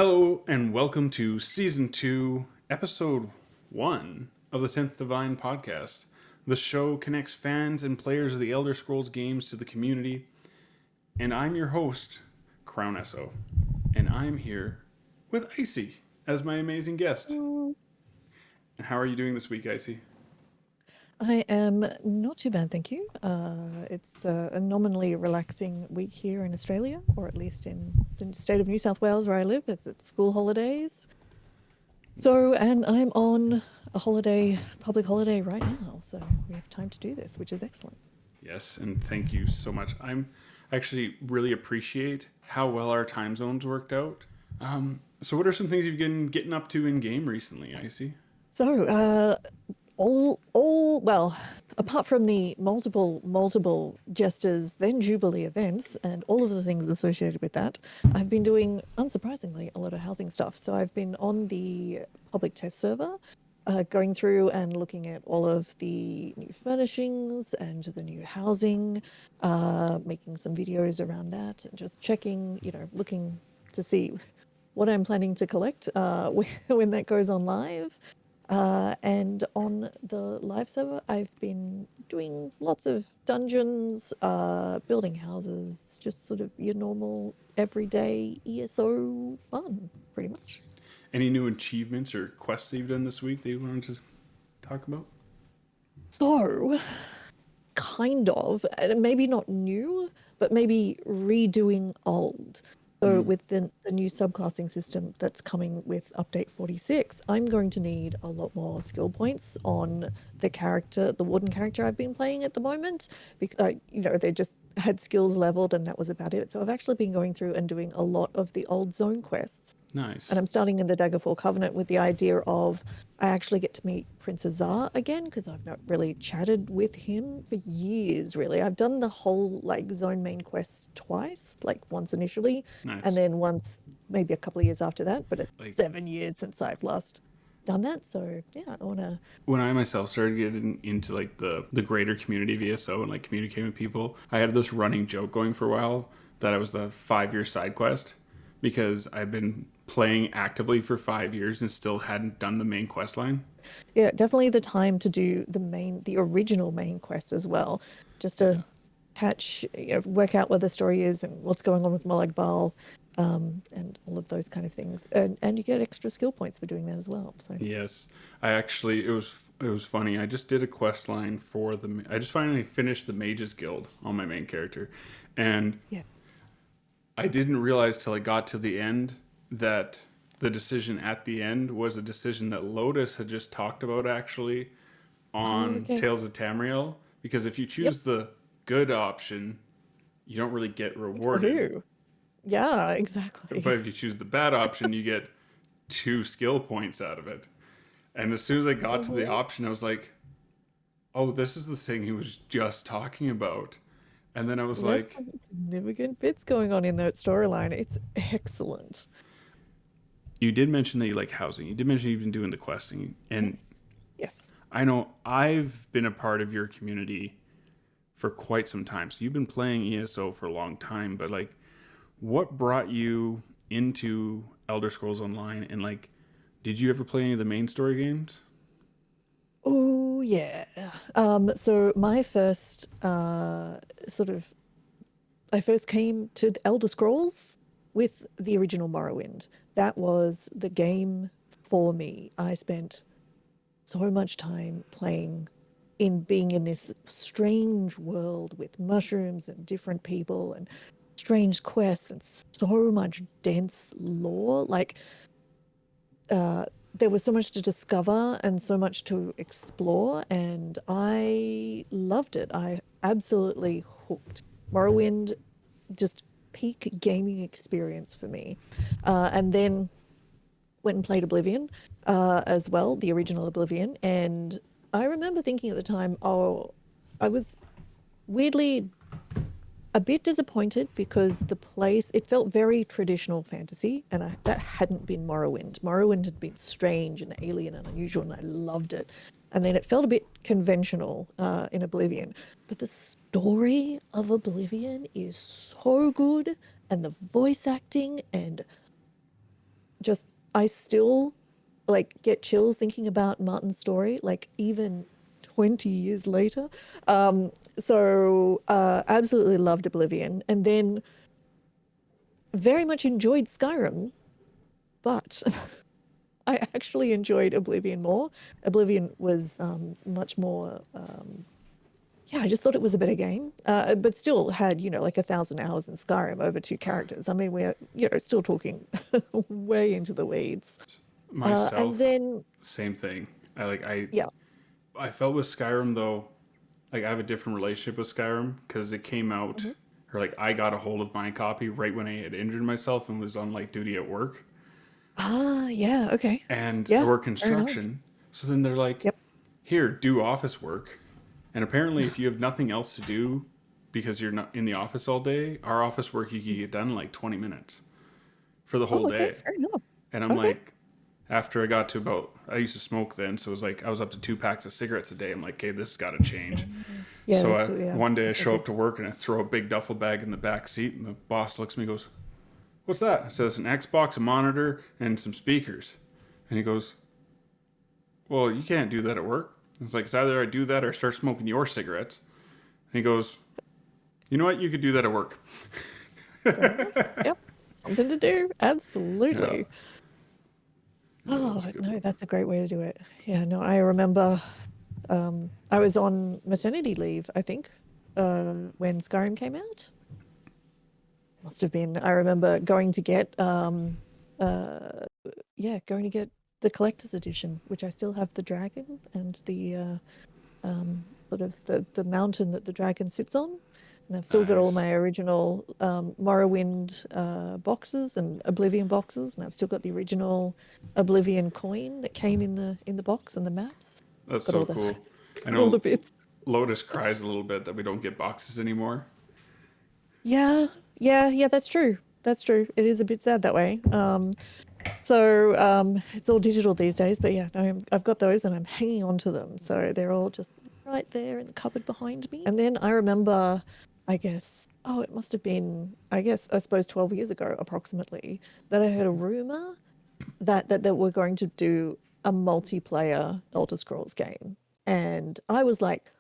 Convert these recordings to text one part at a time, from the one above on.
Hello and welcome to Season 2, Episode 1 of the 10th Divine podcast. The show connects fans and players of the Elder Scrolls games to the community. And I'm your host, Crown ESO. And I'm here with Icy as my amazing guest. Mm, And how are you doing this week, Icy? I am not too bad, thank you. It's a nominally relaxing week here in Australia, or at least in the state of New South Wales where I live. It's school holidays. And I'm on a public holiday right now, so we have time to do this, which is excellent. Yes, and thank you so much. I'm actually really appreciate how well our time zones worked out. So what are some things you've been getting up to in game recently, Icy? So, well, apart from the multiple Jesters, then Jubilee events, and all of the things associated with that, I've been doing, unsurprisingly, a lot of housing stuff. So I've been on the public test server, going through and looking at all of the new furnishings and the new housing, making some videos around that, and just checking, looking to see what I'm planning to collect when that goes on live. And on the live server, I've been doing lots of dungeons, building houses, just sort of your normal everyday ESO fun, pretty much. Any new achievements or quests that you've done this week that you wanted to talk about? So, kind of, and maybe not new, but maybe redoing old. So Mm, with the new subclassing system that's coming with update 46, I'm going to need a lot more skill points on the warden character I've been playing at the moment. Because, they just had skills leveled and that was about it. So I've actually been going through and doing a lot of the old zone quests. nice. And I'm starting in the Daggerfall Covenant with the idea of I actually get to meet Prince Azar again because I've not really chatted with him for years, really. I've done the whole zone main quest twice, like once initially, and Nice. then once maybe a couple of years after that. But it's Like 7 years since I've last done that. So yeah, I want to. when I myself started getting into like the greater community of ESO and like communicating with people, I had this running joke going for a while that I was the 5 year side quest because I've been playing actively for 5 years and still hadn't done the main quest line. Yeah, definitely the time to do the original main quest as well, just Yeah. to work out what the story is and what's going on with Molag Bal, and all of those kind of things. And you get extra skill points for doing that as well. So Yes, I actually it was funny. I just did a quest line for the. I just finally finished the Mages Guild on my main character, and yeah. I didn't realize till I got to the end that the decision at the end was a decision that Lotus had just talked about actually Oh, on okay. Tales of Tamriel. Because if you Yep. choose the good option, you don't really get For rewarded. who? Yeah, But exactly. if you choose the bad option, you get 2 skill points out of it. And as soon as I got to the Mhm. option, I was like, oh, this is the thing he was just talking about. And then I was There's like, some significant bits going on in that storyline. It's excellent. you did mention that you like housing. You did mention you've been doing the questing. And Yes. Yes. I know I've been a part of your community for quite some time. So you've been playing ESO for a long time, but like, what brought you into Elder Scrolls Online? And like, did you ever play any of the main story games? Oh yeah. So my first sort of I first came to the Elder Scrolls with the original Morrowind. That was the game for me. I spent so much time playing in being in this strange world with mushrooms and different people and strange quests and so much dense lore. Uh, there was so much to discover and so much to explore, and I loved it. I absolutely hooked. Morrowind just peak gaming experience for me. And then went and played Oblivion as well, the original Oblivion. And I remember thinking at the time, oh, I was weirdly a bit disappointed because it felt very traditional fantasy, and that hadn't been Morrowind. Morrowind had been strange and alien and unusual, and I loved it. And then it felt a bit conventional in Oblivion. But the story of Oblivion is so good, and the voice acting, and just I still like get chills thinking about Martin's story, like even 20 years later. Absolutely loved Oblivion, and then very much enjoyed Skyrim, but I actually enjoyed Oblivion more. Oblivion was much more, yeah, I just thought it was a better game, but still had, like 1,000 hours in Skyrim over two characters. I mean, we're, still talking way into the weeds. And Myself, then, same thing. I like yeah. I felt with Skyrim though, like I have a different relationship with Skyrim because it came out, Mhm. or like I got a hold of my copy right when I had injured myself and was on like duty at work, Ah, yeah, okay. and I Yeah, work fair enough. construction. So then they're like, Yep. "Here, do office work." And apparently, if you have nothing else to do because you're not in the office all day, our office work you can get done in like 20 minutes for the whole Oh, okay, day. fair enough. And I'm Okay. like, after I got to about, I used to smoke then, so it was like I was up to 2 packs of cigarettes a day. I'm like, okay, this has got to change. Yeah, So yeah, one day I that's not show good. up to work and I throw a big duffel bag in the back seat, and the boss looks at me and goes, "What's that?" I said, "It's an Xbox, a monitor, and some speakers." And he goes, "Well, you can't do that at work." It's like, it's either I do that or start smoking your cigarettes. And he goes, "You know what? You could do that at work." Fair enough. Yep. Something to do. Yeah, Absolutely. yeah, that Oh, was a good no, one. that's a great way to do it. Yeah, no, I remember I was on maternity leave, I think, when Skyrim came out. Must have been. I remember going to get uh yeah, going to get the collector's edition, which I still have the dragon and the sort of the mountain that the dragon sits on. And I've still got all Nice. my original Morrowind boxes and Oblivion boxes, and I've still got the original Oblivion coin that came in the box and the maps. That's Got so all the cool. I got all the know bits. Lotus cries a little bit that we don't get boxes anymore. Yeah, yeah, that's true. That's true. It is a bit sad that way. It's all digital these days, but yeah, no, I've got those and I'm hanging on to them. So they're all just right there in the cupboard behind me. And then I remember, I guess, oh, it must have been, I suppose 12 years ago approximately, that I heard a rumor that we're going to do a multiplayer Elder Scrolls game. And I was like,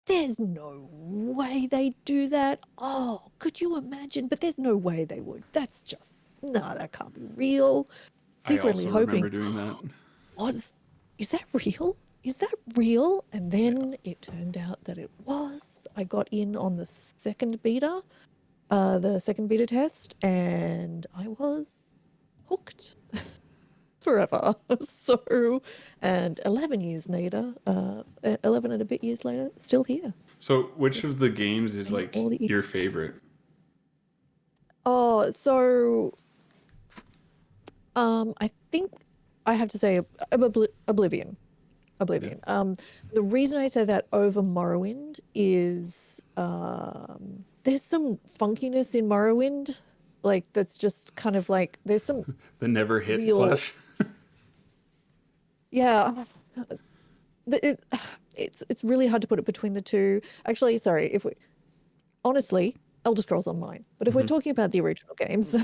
there's no way they do that. Oh, could you imagine? But there's no way they would. That's just, no, that can't be real. I Secretly also remember hoping, doing that. was, is that real? Is that real? And Yeah. then it turned out that it was. I got in on the second beta test, and I was hooked forever. So, and 11 years later, 11 and a bit years later, still here. So, which Just of the games is playing like all the. your favorite? Oh, so I think I have to say Oblivion. Yeah. Oblivion. The reason I say that over Morrowind is there's some funkiness in Morrowind, like that's just kind of like there's some The never hit real, flesh. yeah. It, it's really hard to put it between the two. Actually, sorry, if we honestly, Elder Scrolls Online. But if we're Hmm. talking about the original games,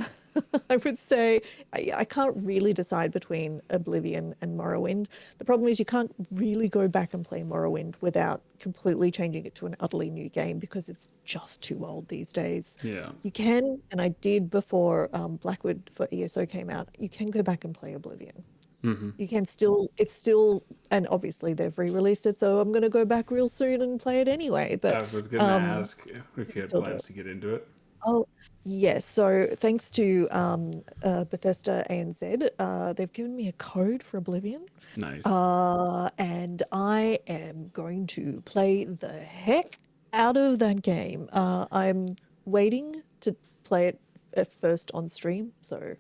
I would say I can't really decide between Oblivion and Morrowind. The problem is you can't really go back and play Morrowind without completely changing it to an utterly new game because it's just too old these days. Yeah. You can, and I did before Blackwood for ESO came out, you can go back and play Oblivion. Hmm. You can still, it's still, and obviously they've re-released it, so I'm going to go back real soon and play it anyway. I But was gonna um, ask you if you can had still do plans it. to get into it. Oh, yes. So thanks to Bethesda ANZ, they've given me a code for Oblivion, Nice. and I am going to play the heck out of that game. I'm waiting to play it at first on stream, so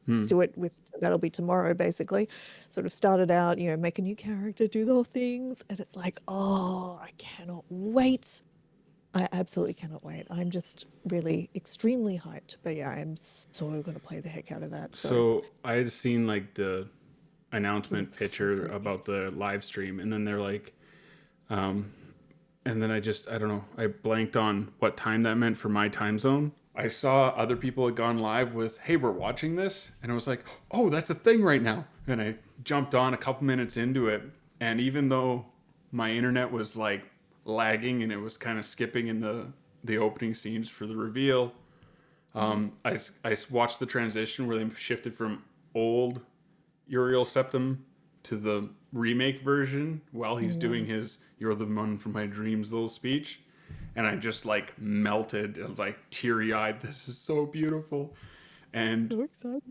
Hmm. do it with that'll be tomorrow basically. Sort of started out, make a new character, do the whole things, and it's like, oh, I cannot wait. I absolutely cannot wait. I'm just really extremely hyped. But yeah, I'm so going to play the heck out of that. So So I had seen like the it announcement looks so picture pretty. about the live stream, and then they're like, and then I don't know, I blanked on what time that meant for my time zone. I saw other people had gone live with, "Hey, we're watching this," and I was like, "Oh, that's a thing right now." And I jumped on a couple minutes into it, and even though my internet was like lagging and it was kind of skipping in the opening scenes for the reveal, I watched the transition where they shifted from old Uriel Septim to the remake version while he's doing Yeah. his "You're the one from my dreams" little speech. And I just like melted. I was like teary eyed. This is so beautiful. And So excited.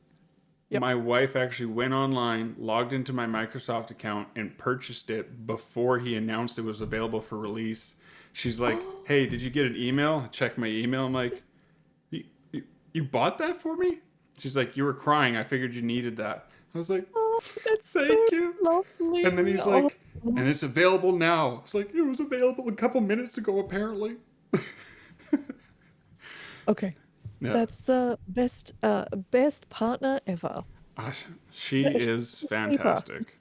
Yep. my wife actually went online, logged into my Microsoft account, and purchased it before he announced it was available for release. She's like, Oh, "Hey, did you get an email?" I checked my email. I'm like, you bought that for me?" She's like, "You were crying. I figured you needed that." I was like, oh, that's so "Thank you." And then lovely. he's Oh, like, "And it's available now." It's like, "It was available a couple minutes ago, apparently." okay. Yeah. That's best partner ever. Uh, she is Keeper. fantastic.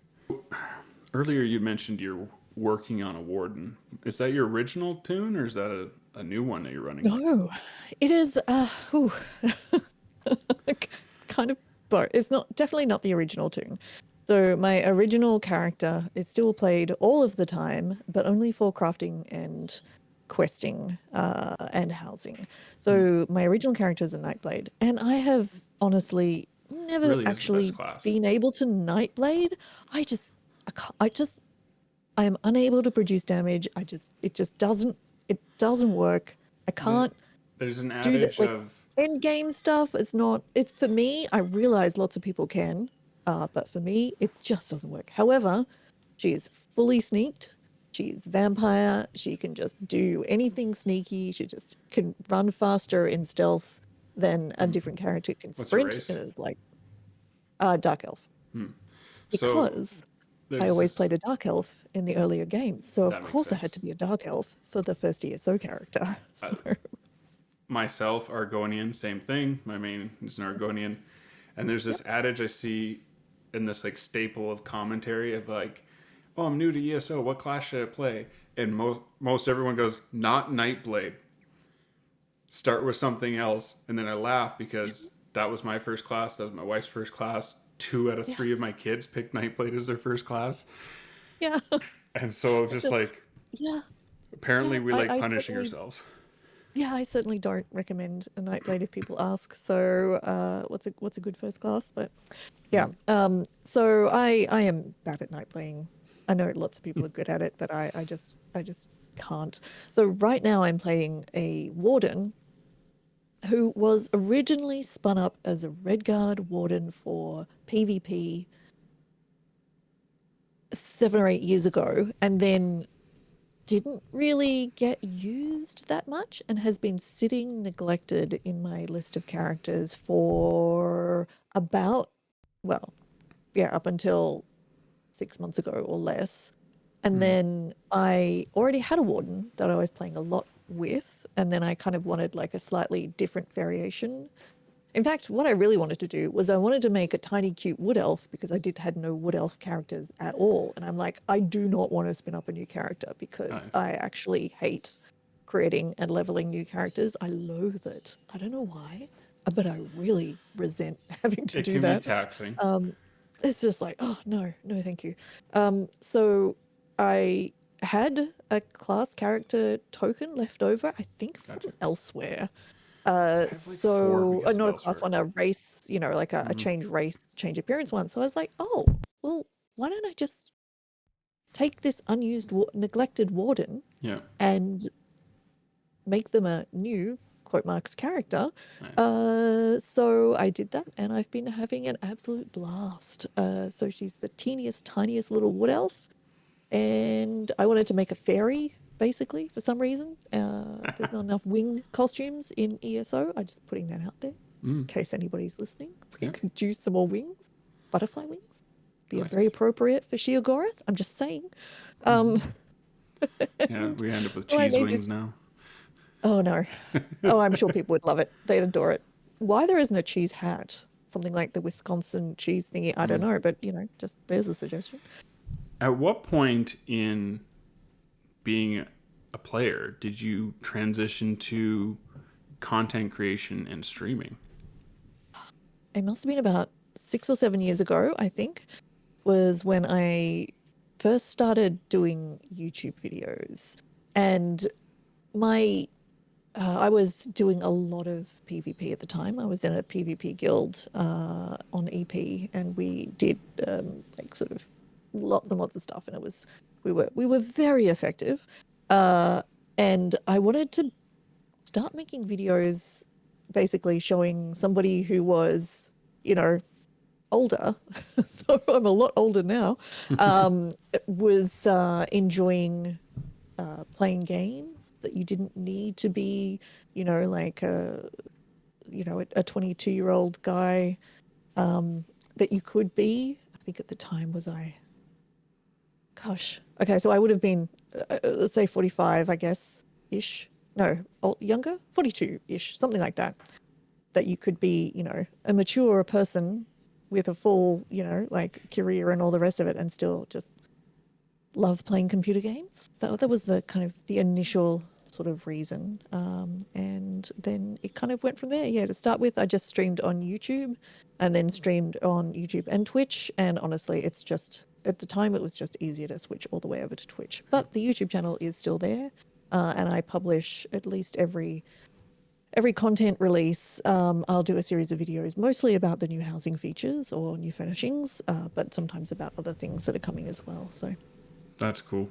Earlier, you mentioned you're working on a warden. Is that your original tune, or is that a new one that you're running? No, it is ooh, kind of both. It's not definitely not the original tune. So my original character is still played all of the time, but only for crafting and questing and housing. Hmm. So my original character is a Nightblade, and I have honestly never Really is the best actually class. been able to Nightblade. I just I can't, I am unable to produce damage. It just doesn't work. I The, can't there's an do that adage like of end game stuff. It's not. It's for me. I realize lots of people can, but for me, it just doesn't work. However, she is fully sneaked. She's vampire. She can just do anything sneaky. She just can run faster in stealth than a different character can what's her sprint. race? And is like dark elf So because I there's always this. played a dark elf in the earlier games. So of That makes course I had sense. to be a dark elf for the first ESO character. Uh, So Myself, Argonian, same thing. My main is an Argonian, and there's yep. this adage I see in this like staple of commentary of like, "Oh, I'm new to ESO. What class should I play?" And most everyone goes, "Not Nightblade. Start with something else." And then I laugh because that was my first class. That was my wife's first class. Two out of Yeah. three of my kids picked Nightblade as their first class, Yeah. and so It just just like yeah. apparently Yeah. we I, like I punishing certainly ourselves. yeah, I certainly don't recommend a Nightblade if people ask. So what's a good first class? But yeah. So I am bad at night playing. I know lots of people are good at it, but I just can't. So right now I'm playing a warden who was originally spun up as a Redguard warden for PvP 7 or 8 years ago, and then didn't really get used that much and has been sitting neglected in my list of characters for about, well, yeah, up until 6 months ago or less. And then I already had a warden that I was playing a lot with, and then I kind of wanted like a slightly different variation. In fact, what I really wanted to do was I wanted to make a tiny cute wood elf because I did had no wood elf characters at all. And I'm like, I do not want to spin up a new character because Nice. I actually hate creating and leveling new characters. I loathe it. I don't know why, but I really resent having to It do can be that. taxing. Um, it's just like, oh no, no, thank you. So I had a class character token left over, I think from Gotcha. elsewhere. I have like four because of Not a class elsewhere. one, a race, like a change race, change appearance one. So I was like, oh, well, why don't I just take this unused, neglected warden Yeah. and make them a new quote marks character. Nice. So I did that, and I've been having an absolute blast. So she's the teeniest, tiniest little wood elf, and I wanted to make a fairy basically for some reason. There's not enough wing costumes in ESO. I'm just putting that out there in case anybody's listening. We Yeah. could do some more wings, butterfly wings. Be very Nice. appropriate for Sheogorath. I'm just saying. Um, Yeah, and we end up with so I cheese made wings this. now. Oh no. Oh, I'm sure people would love it. They'd adore it. Why there isn't a cheese hat? Something like the Wisconsin cheese thingy. I don't know, but just there's a suggestion. At what point in being a player did you transition to content creation and streaming? It must have been about 6 or 7 years ago, I think, was when I first started doing YouTube videos. And my I was doing a lot of PvP at the time. I was in a PvP guild on EP, and we did like sort of lots and lots of stuff, and we were very effective. Uh, and I wanted to start making videos, basically showing somebody who was, you know, older, though I'm a lot older now, was enjoying playing games that you didn't need to be, like a 22-year-old guy, that you could be. I think at the time was okay, so I would have been, let's say 45, I guess, ish. No, younger, 42-ish, something like that. That you could be, a mature person with a full, like career and all the rest of it, and still just love playing computer games. That was the kind of the initial sort of reason. And then it kind of went from there. Yeah, to start with, I just streamed on YouTube and then streamed on YouTube and Twitch. And honestly, it's just, at the time, it was just easier to switch all the way over to Twitch. But the YouTube channel is still there. And I publish at least every content release. I'll do a series of videos, mostly about the new housing features or new furnishings, but sometimes about other things that are coming as well. So That's cool.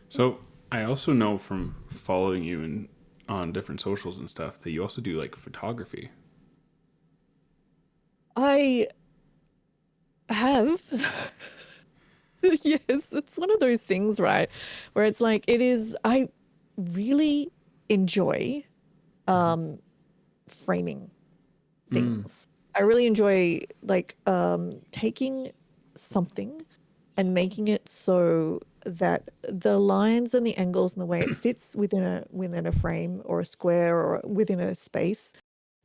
So I also know from following you on different socials and stuff that you also do like photography. I have. Yes, it's one of those things, right? Where it's like, I really enjoy framing things. I really enjoy like taking something and making it so that the lines and the angles and the way it sits within a frame or a square or within a space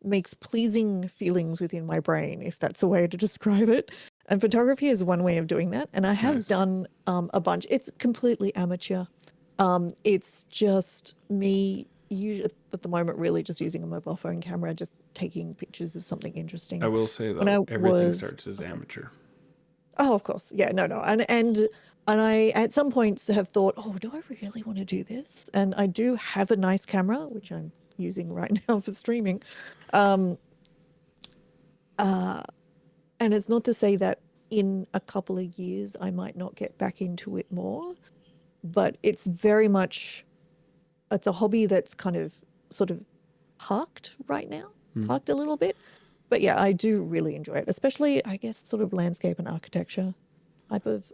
makes pleasing feelings within my brain, if that's a way to describe it. And photography is one way of doing that. And I have Nice. done a bunch. It's completely amateur. It's just me, at the moment, really just using a mobile phone camera, just taking pictures of something I interesting. will say When I though, everything was, starts as amateur. oh, of course, yeah, no, and I at some points have thought, oh, do I really want to do this? And I do have a nice camera, which I'm using right now for streaming. Um, and it's not to say that in a couple of years I might not get back into it more, but it's a hobby that's kind of sort of parked right now, parked a little bit. But yeah, I do really enjoy it, especially, I guess, sort of landscape and architecture type of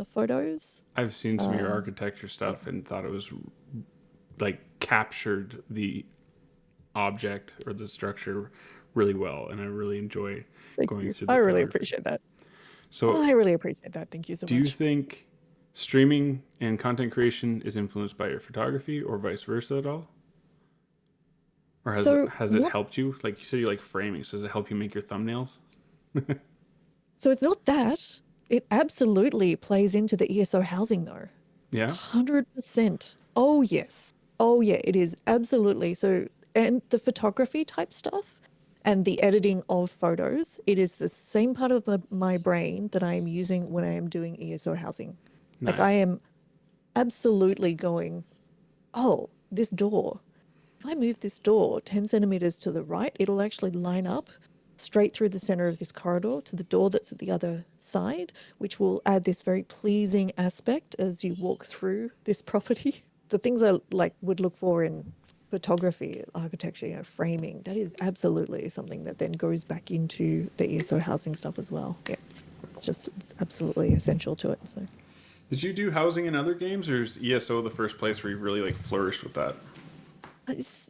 photos. I've seen some of your architecture Yeah, stuff and thought it was like captured the object or the structure really well, and I really enjoy thank going you. through the I really photography. appreciate that. Oh, So, I really appreciate that. Thank you so do you much. think streaming and content creation is influenced by your photography, or vice versa at all? Or So has it not helped you? Like you said, you like framing, so does it help you make your thumbnails? so it's not that. It absolutely plays into the ESO housing though. Yeah. 100%. Oh, yes. Oh, yeah, it is absolutely. So, and the photography type stuff and the editing of photos, it is the same part of my brain that I am using when I am doing ESO housing. Like, I Nice. am absolutely going, oh, this door. If I move this door 10 centimeters to the right, it'll actually line up straight through the center of this corridor to the door that's at the other side, which will add this very pleasing aspect as you walk through this property. The things I like would look for in photography, architecture, framing, that is absolutely something that then goes back into the ESO housing stuff as well. Yeah, it's absolutely essential to it. So. Did you do housing in other games, or is ESO the first place where you really like flourished with that?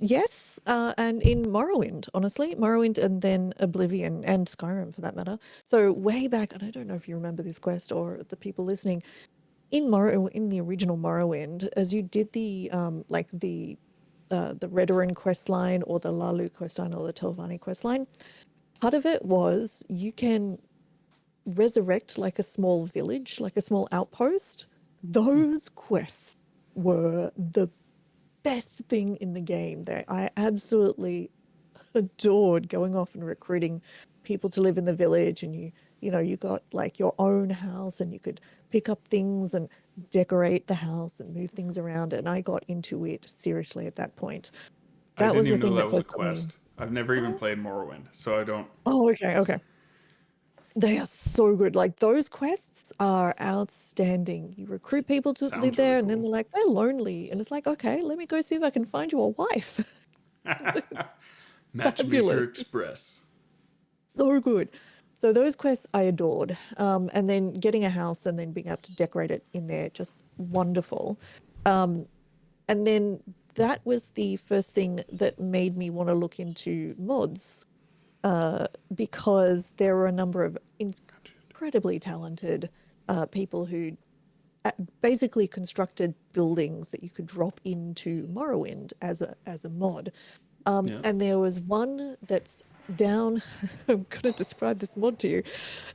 Yes, and in Morrowind, honestly, Morrowind and then Oblivion and Skyrim for that matter. So way back, and I don't know if you remember this quest or the people listening, in the original Morrowind, as you did like the Redoran quest line or the Lalu quest line or the Telvanni quest line, part of it was you can resurrect like a small village, like a small outpost. Those quests were the best thing in the game. I absolutely adored going off and recruiting people to live in the village, and you got like your own house, and you could pick up things and decorate the house and move things around, and I got into it seriously at that point. I That didn't was the even know thing that that was a first got me. quest. I've never even Oh, played Morrowind, so I don't. oh, okay, okay. They are so good. Like those quests are outstanding. You recruit people to live Sounds really there, and then cool. they're like, they're lonely. And it's like, okay, let me go see if I can find you a wife. It's Matchmaker fabulous. It's Express. so good. So those quests I adored. And then getting a house and then being able to decorate it in there, just wonderful. And then that was the first thing that made me want to look into mods, because there were a number of incredibly talented people who basically constructed buildings that you could drop into Morrowind as a mod. Yeah. And there was one that's down. I'm going to describe this mod to you.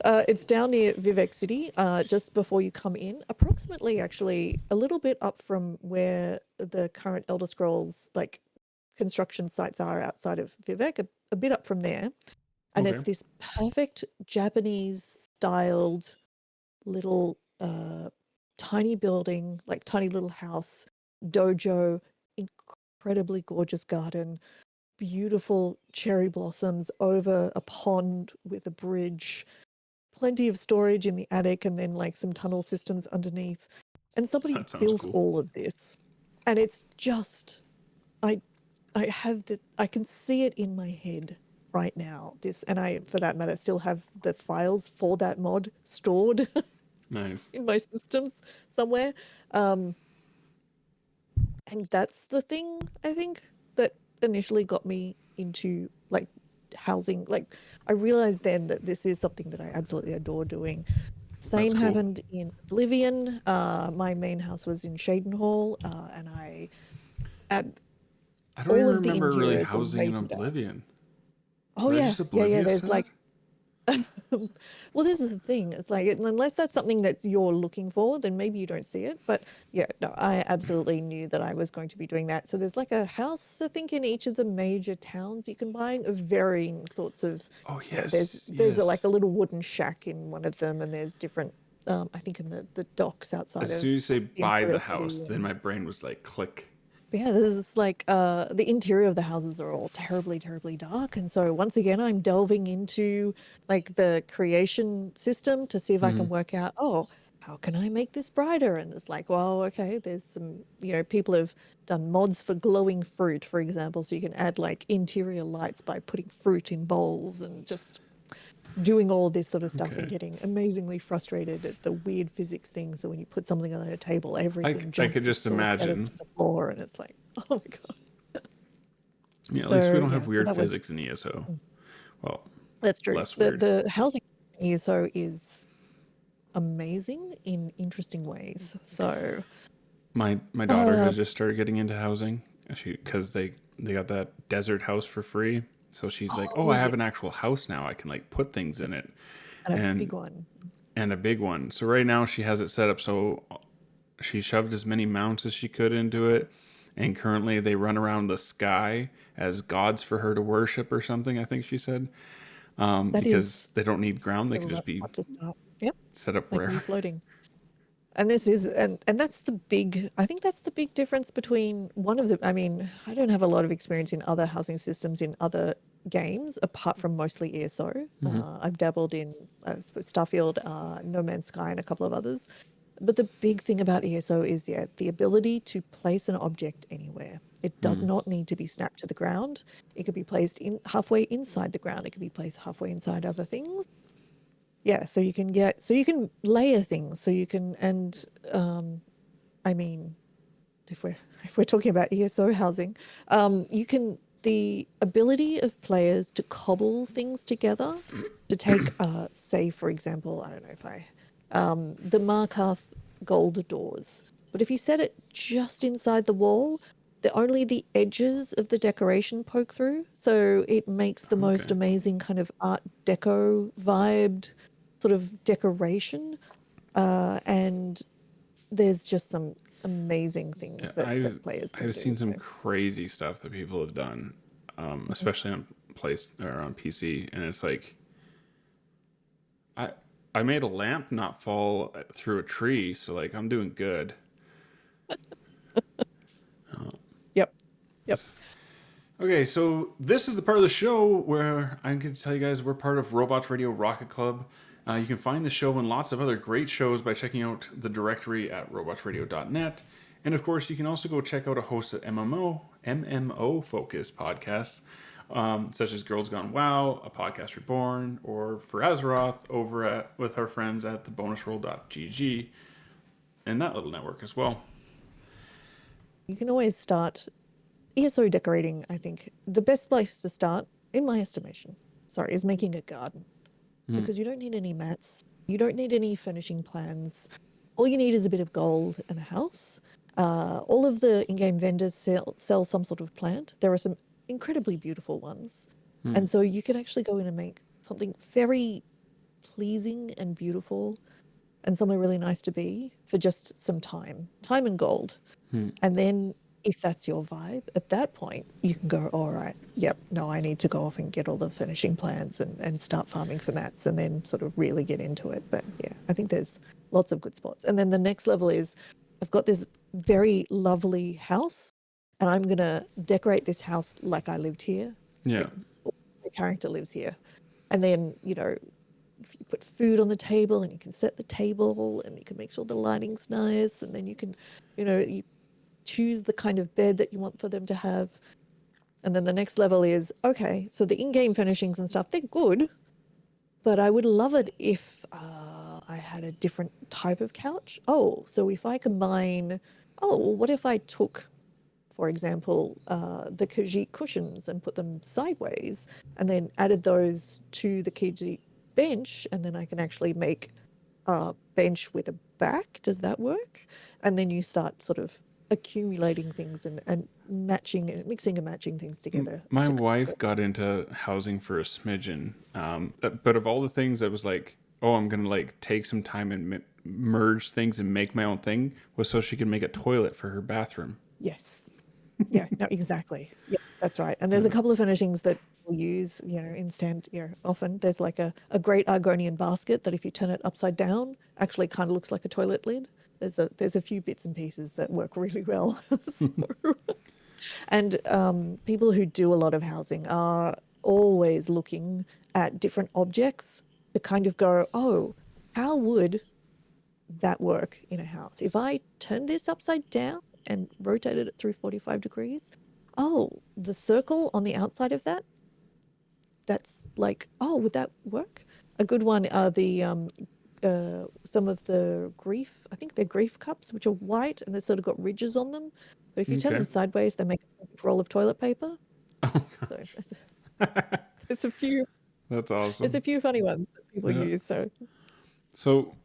It's down near Vivek City, just before you come in, approximately actually a little bit up from where the current Elder Scrolls like construction sites are outside of Vivek, a bit up from there. And Okay. it's this perfect Japanese styled little tiny building, like tiny little house, dojo, incredibly gorgeous garden, beautiful cherry blossoms over a pond with a bridge, plenty of storage in the attic, and then like some tunnel systems underneath. And somebody That sounds built cool. all of this. And it's just I I can see it in my head right now. This, and I, for that matter, still have the files for that mod stored Nice. in my systems somewhere. Um, and that's the thing I think that initially got me into like housing. Like I realized then that this is something that I absolutely adore doing. That's Same cool. happened in Oblivion. My main house was in Shadenhall, and I had I don't all even of the remember really interiors were housing in rated out. Oblivion. Oh Did I yeah, just yeah, yeah. oblivious There's to that? like well, this is the thing. It's like unless that's something that you're looking for, then maybe you don't see it. But yeah, no, I absolutely knew that I was going to be doing that. So there's like a house, I think, in each of the major towns you can buy of varying sorts of, Oh there's yes, like yes. a little wooden shack in one of them, and there's different, I think in the docks outside As of soon as you say the buy the Imperial house, City. then my brain was like click. But yeah, this is like the interior of the houses are all terribly, terribly dark. And so once again, I'm delving into like the creation system to see if I Hmm. can work out, oh, how can I make this brighter? And it's like, well, okay, there's some, people have done mods for glowing fruit, for example. So you can add like interior lights by putting fruit in bowls and just doing all this sort of stuff and Okay. getting amazingly frustrated at the weird physics things. So when you put something on a table, everything I could jumps just or scatters imagine. to the floor. And it's like, oh my God. Yeah, at least we So don't yeah, have so weird that was physics in ESO. mm, Well, that's true. less The weird. the housing ESO is amazing in interesting ways. So My daughter uh has just started getting into housing. Because they got that desert house for free. So she's like, oh, oh I have yes, an actual house now. I can like put things in it, and a big and one. and a big one. So right now she has it set up so she shoved as many mounts as she could into it, and currently they run around the sky as gods for her to worship or something. I think she said, That because is they don't need ground; they the could just right be spot to start. Yep, set up they can be wherever. floating. And this is and that's the big I think that's the big difference between one of the I mean, I don't have a lot of experience in other housing systems in other games apart from mostly ESO. Hmm. I've dabbled in Starfield, No Man's Sky, and a couple of others. But the big thing about ESO is, yeah, the ability to place an object anywhere. It does not need to be snapped to the ground. It could be placed in halfway inside the ground. It could be placed halfway inside other things. Yeah, so you can layer things. So you can, and I mean, if we're talking about ESO housing, you can the ability of players to cobble things together to take, say, for example, I don't know if the Markarth gold doors, but if you set it just inside the wall, only the edges of the decoration poke through, so it makes the most Okay. amazing kind of Art Deco vibed sort of decoration, and there's just some. amazing things Yeah, that players can I've do. seen some So, crazy stuff that people have done, especially on place or on PC, and it's like I I made a lamp not fall through a tree, so like I'm doing good. yep, yep. Okay, so this is the part of the show where I'm going to tell you guys we're part of Robots Radio Rocket Club. You can find the show and lots of other great shows by checking out the directory at robotsradio.net. And of course, you can also go check out a host of MMO focused podcasts, such as Girls Gone WoW, A Podcast Reborn, or For Azeroth with our friends at thebonusroll.gg and that little network as well. You can always start ESO decorating. I think the best place to start, in my estimation, sorry, is making a garden. Because you don't need any mats, you don't need any finishing plans. All you need is a bit of gold and a house. All of the in-game vendors sell some sort of plant. There are some incredibly beautiful ones. And so you can actually go in and make something very pleasing and beautiful and somewhere really nice to be for just some time and gold. And then if that's your vibe, at that point, you can go, all right, yep, no, I need to go off and get all the finishing plans and start farming for mats and then sort of really get into it. But yeah, I think there's lots of good spots. And then the next level is I've got this very lovely house and I'm going to decorate this house like I lived here. Yeah. Like the character lives here. And then, you know, if you put food on the table and you can set the table and you can make sure the lighting's nice and then you can, you know, you choose the kind of bed that you want for them to have. And then the next level is, okay, so the in-game furnishings and stuff, they're good, but I would love it if I had a different type of couch. Oh, so if I combine, oh, well, what if I took, for example, the Khajiit cushions and put them sideways and then added those to the Khajiit bench, and then I can actually make a bench with a back. Does that work? And then you start sort of accumulating things and matching and mixing and matching things together. My wife got into housing for a smidgen, but of all the things that was like, oh, I'm gonna like take some time and merge things and make my own thing, was so she could make a toilet for her bathroom. Yes. Yeah, no, exactly. Yeah, that's right. And there's a couple of furnishings that we'll use, you know, often there's like a great Argonian basket that if you turn it upside down, actually kind of looks like a toilet lid. There's a few bits and pieces that work really well. So, and people who do a lot of housing are always looking at different objects to kind of go, oh, how would that work in a house? If I turn this upside down and rotated it through 45 degrees, oh, the circle on the outside of that, that's like, oh, would that work? A good one are the some of the grief, I think they're grief cups, which are white and they've sort of got ridges on them. But if you turn Okay. them sideways, they make a roll of toilet paper. Oh, So there's a few that's there's a awesome. few funny ones that people Yeah. use. So So,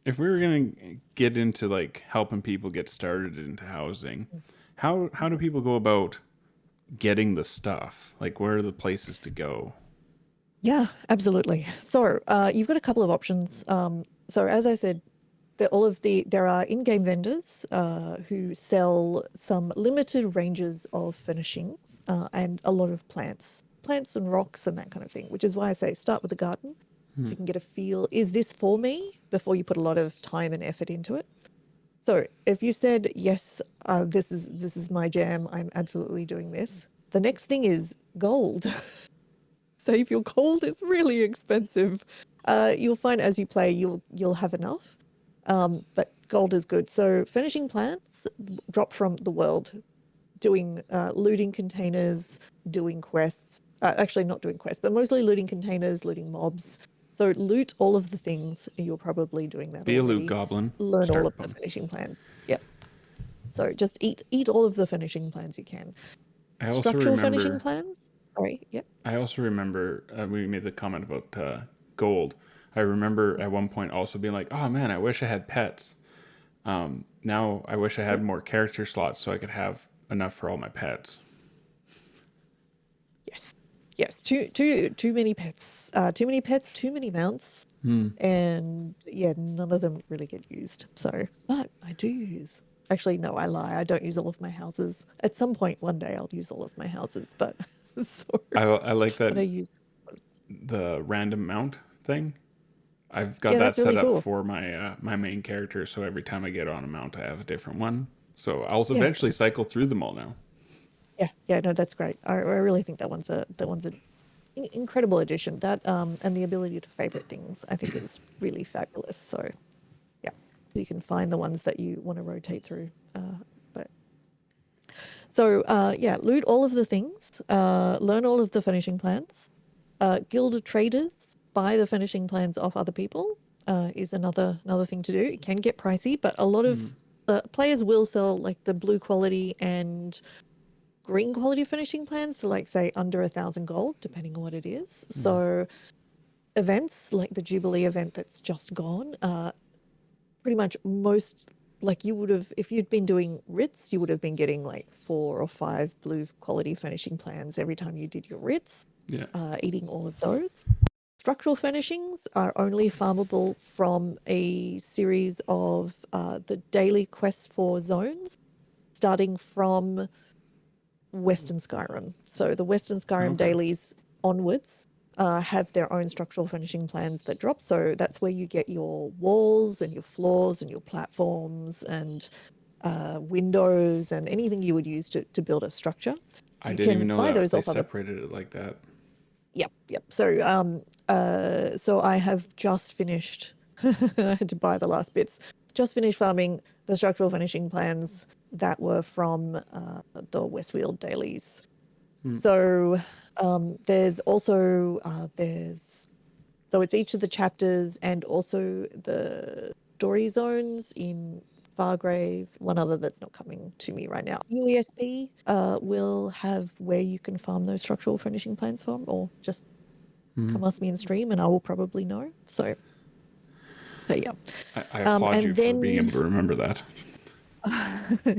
if we were gonna get into like helping people get started into housing, how do people go about getting the stuff? Like, where are the places to go? yeah, absolutely. So you've got a couple of options. So as I said, there are in-game vendors who sell some limited ranges of furnishings and a lot of plants and rocks and that kind of thing, which is why I say start with the garden. So you can get a feel, is this for me, before you put a lot of time and effort into it. So if you said, yes, this is my jam, I'm absolutely doing this. The next thing is gold. So if your gold is really expensive, you'll find as you play, you'll have enough. But gold is good. So finishing plants drop from the world, doing looting containers, doing quests. Actually, not doing quests, but mostly looting containers, looting mobs. So loot all of the things. You're probably doing that Be a loot already. goblin. Learn all of Start the them. finishing plans. Yep. So just eat all of the finishing plans you can. I also Structural finishing remember. plans. Sorry. Yep. I also remember we made the comment about gold. I remember at one point also being like, "Oh man, I wish I had pets." Now I wish I had Yep. more character slots so I could have enough for all my pets. Yes. Yes. Too many pets. Too many pets. Too many mounts. And yeah, none of them really get used. So, but I do use Actually, no, I lie. I don't use all of my houses. At some point one day I'll use all of my houses, but so I like that but I use the random mount thing. I've got yeah, that that's set really up cool. for my main character, so every time I get on a mount, I have a different one. So I'll Yeah, eventually cycle through them all now. yeah, no, that's great. I really think that one's an incredible addition. That and the ability to favorite things, I think, is really fabulous. So yeah, you can find the ones that you want to rotate through. But so yeah, loot all of the things, learn all of the finishing plans, guild traders, buy the finishing plans off other people is another thing to do. It can get pricey, but a lot of players will sell like the blue quality and green quality finishing plans for like say under 1,000 gold, depending on what it is. So events like the Jubilee event that's just gone, pretty much most like you would have if you'd been doing writs, you would have been getting like 4 or 5 blue quality finishing plans every time you did your writs, Yeah. eating all of those. Structural furnishings are only farmable from a series of the daily quest for zones, starting from Western Skyrim. So the Western Skyrim Okay. dailies onwards have their own structural finishing plans that drop. So that's where you get your walls and your floors and your platforms and windows and anything you would use to build a structure. I You didn't can even know buy that those they off other. separated it like that. Yep. So I have just finished. I had to buy the last bits. Just finished farming the structural finishing plans that were from the Westfield dailies. So there's also there's so it's each of the chapters and also the story zones in Fargrave. One other that's not coming to me right now. UESP will have where you can farm those structural finishing plans from, or just come ask me in stream and I will probably know. So, but yeah. I applaud you And for being able then to remember that.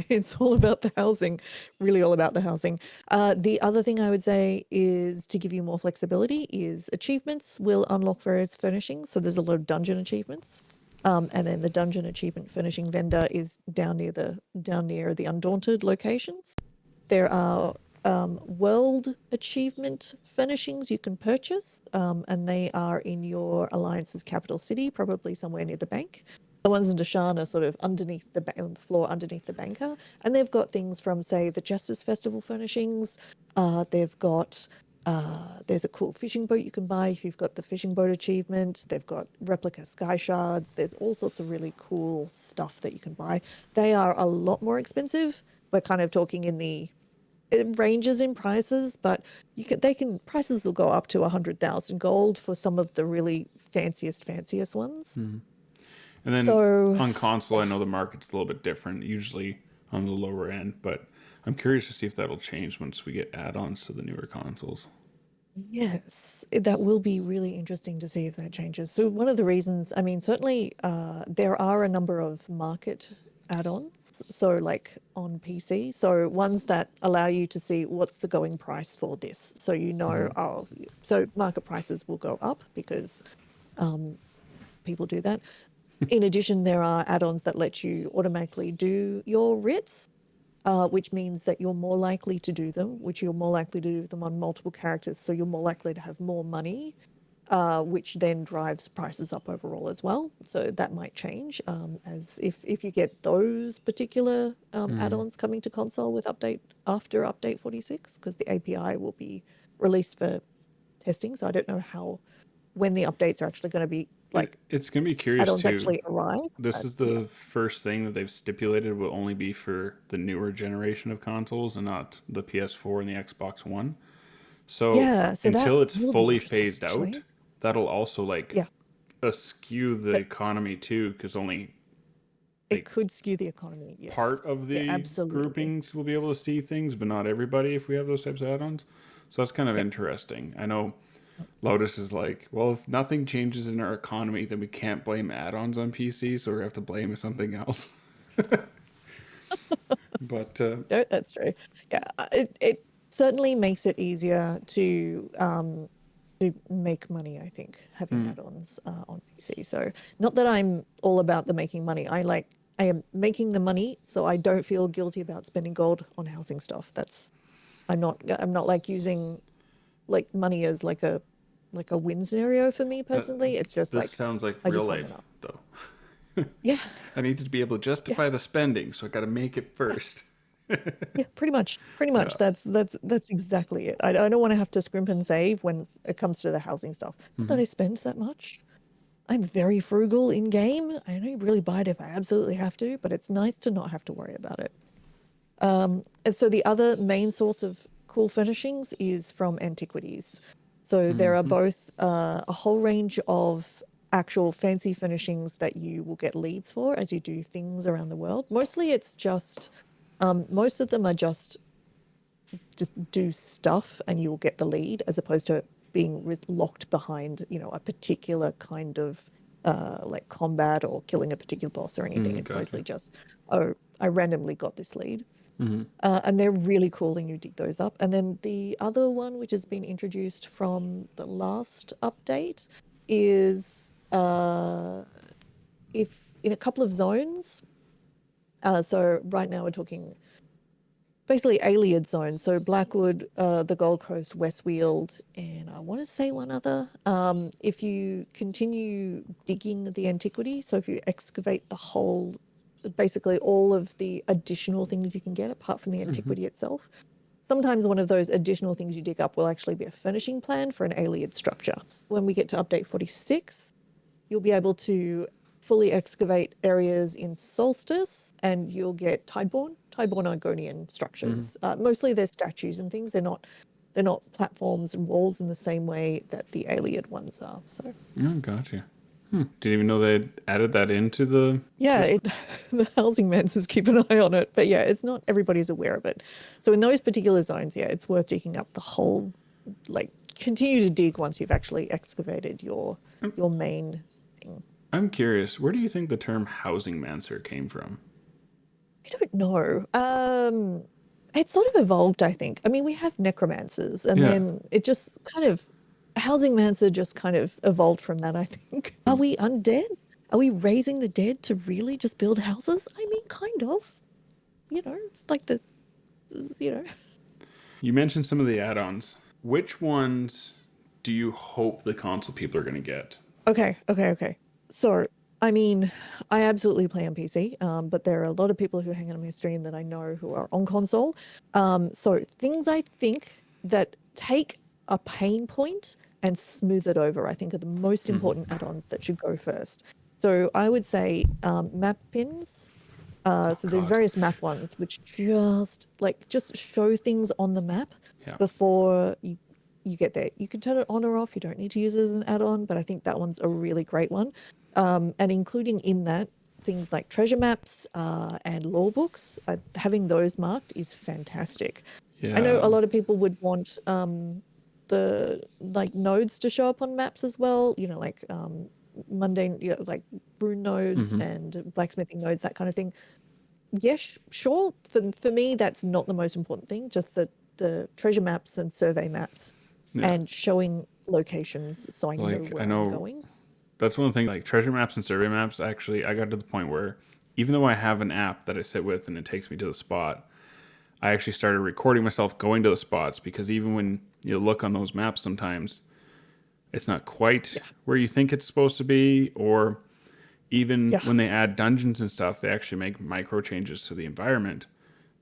it's all about the housing, really all about the housing. The other thing I would say is to give you more flexibility is achievements will unlock various furnishings. So there's a lot of dungeon achievements. And then the dungeon achievement furnishing vendor is down near the Undaunted locations. There are world achievement furnishings you can purchase, and they are in your alliance's capital city, probably somewhere near the bank. The ones in Deshan are sort of underneath on the floor underneath the banker, and they've got things from, say, the Justice Festival furnishings. They've got there's a cool fishing boat you can buy if you've got the fishing boat achievement. They've got replica sky shards. There's all sorts of really cool stuff that you can buy. They are a lot more expensive. We're kind of talking in the it ranges in prices, but prices will go up to 100,000 gold for some of the really fanciest ones. And then So on console, I know the market's a little bit different, usually on the lower end, but I'm curious to see if that'll change once we get add-ons to the newer consoles. yes, that will be really interesting to see if that changes. So one of the reasons, I mean, certainly there are a number of market add-ons, so like on PC, so ones that allow you to see what's the going price for this. So oh, so market prices will go up because people do that. In addition, there are add-ons that let you automatically do your writs, which means that you're more likely to do them, which you're more likely to do them on multiple characters. So you're more likely to have more money, which then drives prices up overall as well. So that might change as if you get those particular add-ons coming to console with after update 46, because the API will be released for testing. So I don't know when the updates are actually going to be like It's going to be curious add-ons too. actually arrive. This But is yeah, the first thing that they've stipulated will only be for the newer generation of consoles and not the PS4 and the Xbox One. So yeah. So that until it's will be fully interesting phased out, actually. that'll also like Yeah, skew the that economy too, because only it like could skew the economy. Yes, part of yeah, the absolutely. groupings will be able to see things, but not everybody if we have those types of add-ons. So that's kind of Yeah. interesting. I know Lotus is like, well, if nothing changes in our economy, then we can't blame add-ons on PC, so we have to blame something else. But No, that's true. Yeah, it certainly makes it easier to make money, I think, having add-ons on PC. So not that I'm all about the making money. I like I am making the money, so I don't feel guilty about spending gold on housing stuff. I'm not like using like money as like a win scenario for me Uh, personally. It's just this like sounds like I real just want life, enough. though. Yeah, I need to be able to yeah, justify the spending, so I got to make it yeah, first. yeah. Pretty much, pretty Yeah. much. That's exactly it. I don't want to have to scrimp and save when it comes to the housing stuff. Not that Hmm. I spend that much. I'm very frugal in game. I only really buy it if I absolutely have to, but it's nice to not have to worry about it. And so the other main source of cool furnishings is from antiquities. So there are Hmm. both a whole range of actual fancy furnishings that you will get leads for as you do things around the world. Mostly it's just, most of them are just do stuff and you will get the lead as opposed to being locked behind, a particular kind of like combat or killing a particular boss or anything. Mm, It's gotcha. mostly just, oh, I randomly got this lead. Hmm. And they're really cool and you dig those up. And then the other one, which has been introduced from the last update, is if in a couple of zones. So right now we're talking basically Alien zones. So Blackwood, the Gold Coast, Westfield, and I want to say one other. If you continue digging the antiquity, so if you excavate the whole, basically all of the additional things you can get apart from the Hmm. antiquity itself, sometimes one of those additional things you dig up will actually be a furnishing plan for an alien structure. When we get to update 46, you'll be able to fully excavate areas in Solstice and you'll get Tideborn Argonian Hmm. structures. Mostly they're statues and things. They're not platforms and walls in the same way that the alien ones are. So Oh, gotcha. Didn't even know they added that into the yeah, system. the Housingmancers keep an eye on it, but yeah, it's not everybody's aware of it. So in those particular zones, yeah, it's worth digging up the whole, like continue to dig once you've actually excavated your main thing. I'm curious, where do you think the term Housingmancer came from? I don't know. It sort of evolved, I think. I mean, we have necromancers, and Yeah. then it just kind of Housingmancer just kind of evolved from that, I think. Are we undead? Are we raising the dead to really just build houses? I mean, kind of. It's like you know. You mentioned some of the add-ons. Which ones do you hope the console people are going to get? Okay, okay, okay. So, I mean, I absolutely play on PC, but there are a lot of people who hang out on my stream that I know who are on console. So things I think that take a pain point and smooth it over, I think are the most important Hmm. add-ons that should go first. So I would say map pins. Oh So there's God. various map ones which just show things on the map Yeah. before you get there. You can turn it on or off. You don't need to use it as an add-on, but I think that one's a really great one. And including in that things like treasure maps and lore books, having those marked is fantastic. I know Yeah. a lot of people would want the like nodes to show up on maps as well. Like mundane, like rune nodes Hmm. and blacksmithing nodes, that kind of thing. Yes, sure. For me, that's not the most important thing. Just the treasure maps and survey maps, Yeah. and showing locations so I know Like I where I'm know going. that's one thing. Like treasure maps and survey maps. Actually, I got to the point where even though I have an app that I sit with and it takes me to the spot, I actually started recording myself going to the spots because even when you look on those maps, sometimes it's not quite Yeah, where you think it's supposed to be, or even yeah, when they add dungeons and stuff, they actually make micro changes to the environment.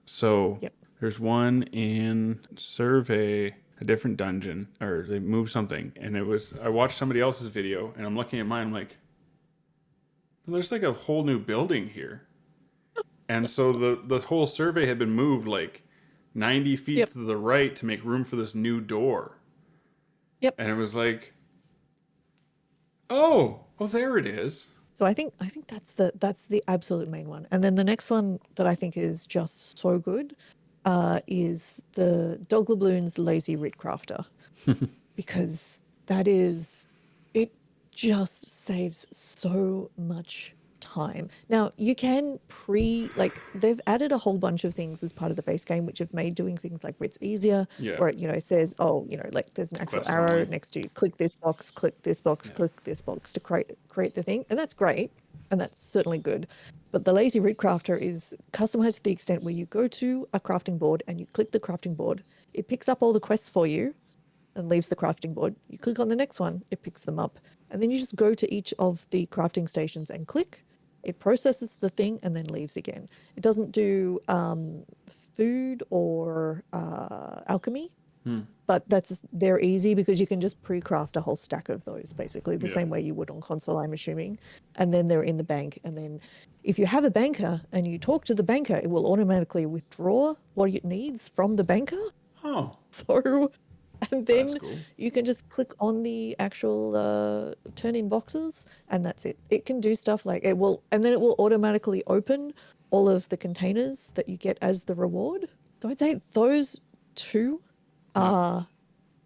So yep. there's one in Survey, a different dungeon, or they moved something, and it was I watched somebody else's video, and I'm looking at mine, I'm like, there's like a whole new building here, and so the whole survey had been moved like 90 feet Yep, to the right to make room for this new door, yep. and it was like, oh, well there it is. So I think that's the absolute main one. And then the next one that I think is just so good is the Doglebloon's Lazy Writ Crafter, because that is it just saves so much time. Now, you can they've added a whole bunch of things as part of the base game which have made doing things like writs easier, Yeah, where it says, oh, like there's an actual quest arrow only. next to you, click this box, click this box, Yeah. click this box to create the thing. And that's great. and that's certainly good. But the Lazy Root Crafter is customized to the extent where you go to a crafting board and you click the crafting board. It picks up all the quests for you and leaves the crafting board. You click on the next one, it picks them up. And then you just go to each of the crafting stations and click. It processes the thing and then leaves again. It doesn't do food or alchemy, but they're easy because you can just pre-craft a whole stack of those, basically the same way you would on console, I'm assuming. And then they're in the bank. And then if you have a banker and you talk to the banker, it will automatically withdraw what it needs from the banker. Oh, So, and then that's cool. you can just click on the actual turn-in boxes, and that's it. It can do stuff like it will, and then it will automatically open all of the containers that you get as the reward. So I'd say those two are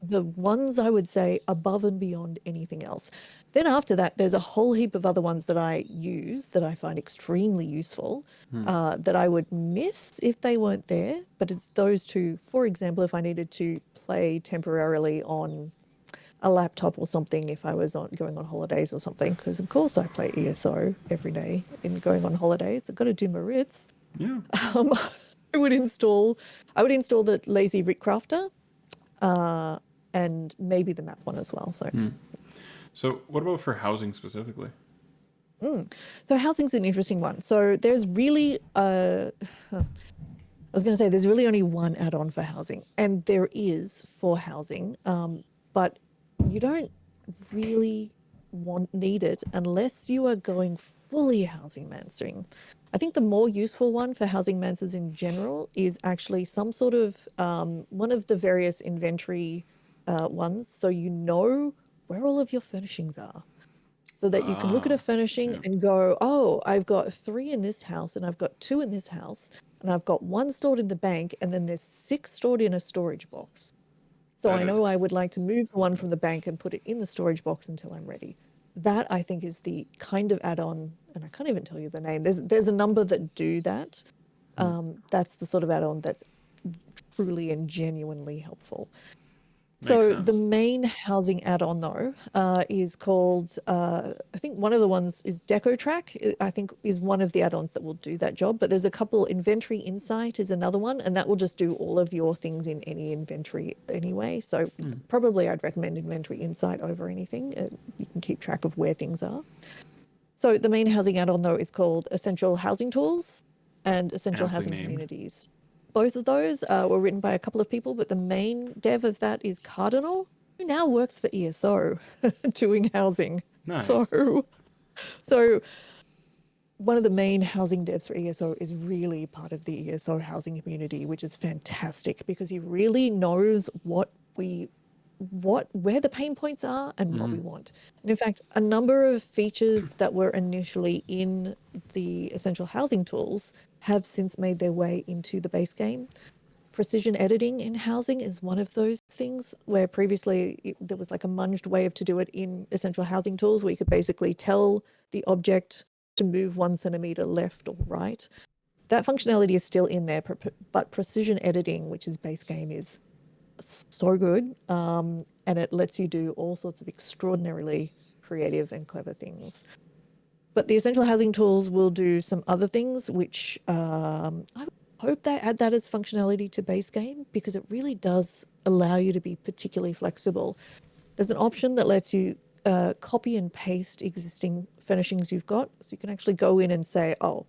the ones I would say above and beyond anything else. Then after that, there's a whole heap of other ones that I use that I find extremely useful, that I would miss if they weren't there. But it's those two. For example, if I needed to play temporarily on a laptop or something, if I was going on holidays or something, because of course I play ESO every day in going on holidays. I've got to do my writs. Yeah. I would install the Lazy Root Crafter, and maybe the map one as well. So what about for housing specifically? So housing's an interesting one. So there's really, I was going to say there's really only one add-on for housing, and there is for housing, but you don't really need it unless you are going fully Housingmancering. I think the more useful one for Housingmancers in general is actually some sort of one of the various inventory ones, so you know where all of your furnishings are. So that you can look at a furnishing and go, oh, I've got 3 in this house and I've got 2 in this house and I've got 1 stored in the bank and then there's 6 stored in a storage box. So I know I would like to move the one from the bank and put it in the storage box until I'm ready. That I think is the kind of add-on, and I can't even tell you the name. There's a number that do that. That's the sort of add-on that's truly and genuinely helpful. So the main housing add-on though is called, I think one of the ones is Deco Track, I think is one of the add-ons that will do that job. But there's a couple, Inventory Insight is another one, and that will just do all of your things in any inventory anyway. So probably I'd recommend Inventory Insight over anything. You can keep track of where things are. So the main housing add-on though is called Essential Housing Tools and Essential Housing Communities. Both of those were written by a couple of people, but the main dev of that is Cardinal, who now works for ESO doing housing. Nice. So one of the main housing devs for ESO is really part of the ESO housing community, which is fantastic because he really knows where the pain points are and what we want. And in fact, a number of features that were initially in the Essential Housing Tools have since made their way into the base game. Precision editing in housing is one of those things where previously there was like a munged way to do it in Essential Housing Tools where you could basically tell the object to move 1 centimeter left or right. That functionality is still in there, but precision editing, which is base game, is so good, and it lets you do all sorts of extraordinarily creative and clever things. But the Essential Housing Tools will do some other things, which I hope they add that as functionality to base game because it really does allow you to be particularly flexible. There's an option that lets you copy and paste existing furnishings you've got. So you can actually go in and say, oh,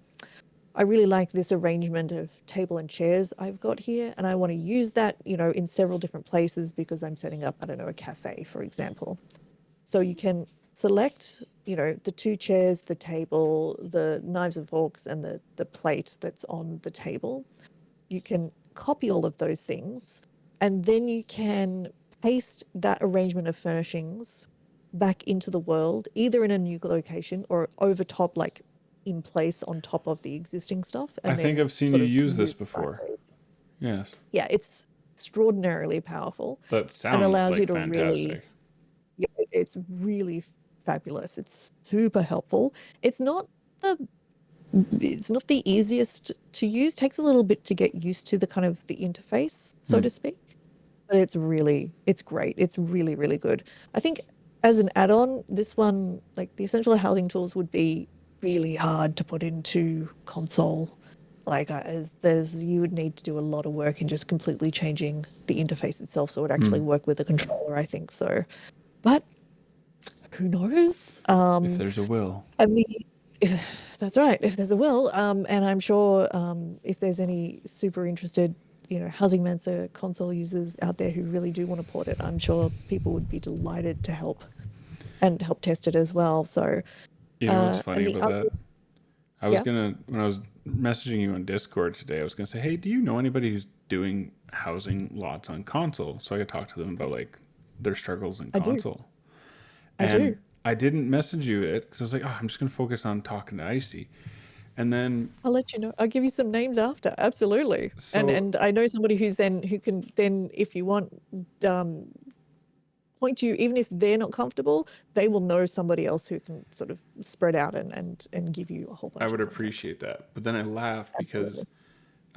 I really like this arrangement of table and chairs I've got here, and I want to use that, in several different places because I'm setting up, I don't know, a cafe, for example. So you can select, the 2 chairs, the table, the knives and forks, and the plate that's on the table. You can copy all of those things, and then you can paste that arrangement of furnishings back into the world, either in a new location or over top, like in place on top of the existing stuff. And I think I've seen you use this before. Yes. Yeah, it's extraordinarily powerful. That sounds and allows like you to fantastic. It's really fabulous. It's super helpful. It's not the easiest to use. Takes a little bit to get used to the kind of the interface, so to speak. But it's great. It's really, really good. I think as an add-on, this one, like the Essential Housing Tools would be really hard to put into console. Like you would need to do a lot of work in just completely changing the interface itself so it would actually work with the controller, I think so. But who knows? If there's a will. I mean, that's right. If there's a will, and I'm sure if there's any super interested, Housingmancer console users out there who really do want to port it, I'm sure people would be delighted to help and help test it as well. So, You know what's and funny the about other, that? yeah, When I was messaging you on Discord today, I was gonna say, hey, do you know anybody who's doing housing lots on console? So I could talk to them about like their struggles in I do, console. I do. And I didn't message you it because I was like, oh, I'm just gonna focus on talking to Icy. And then I'll let you know. I'll give you some names after. Absolutely. And so and I know somebody who can then, if you want, um, point you, even if they're not comfortable, they will know somebody else who can sort of spread out and give you a whole I bunch would of context. appreciate that. But then I laughed because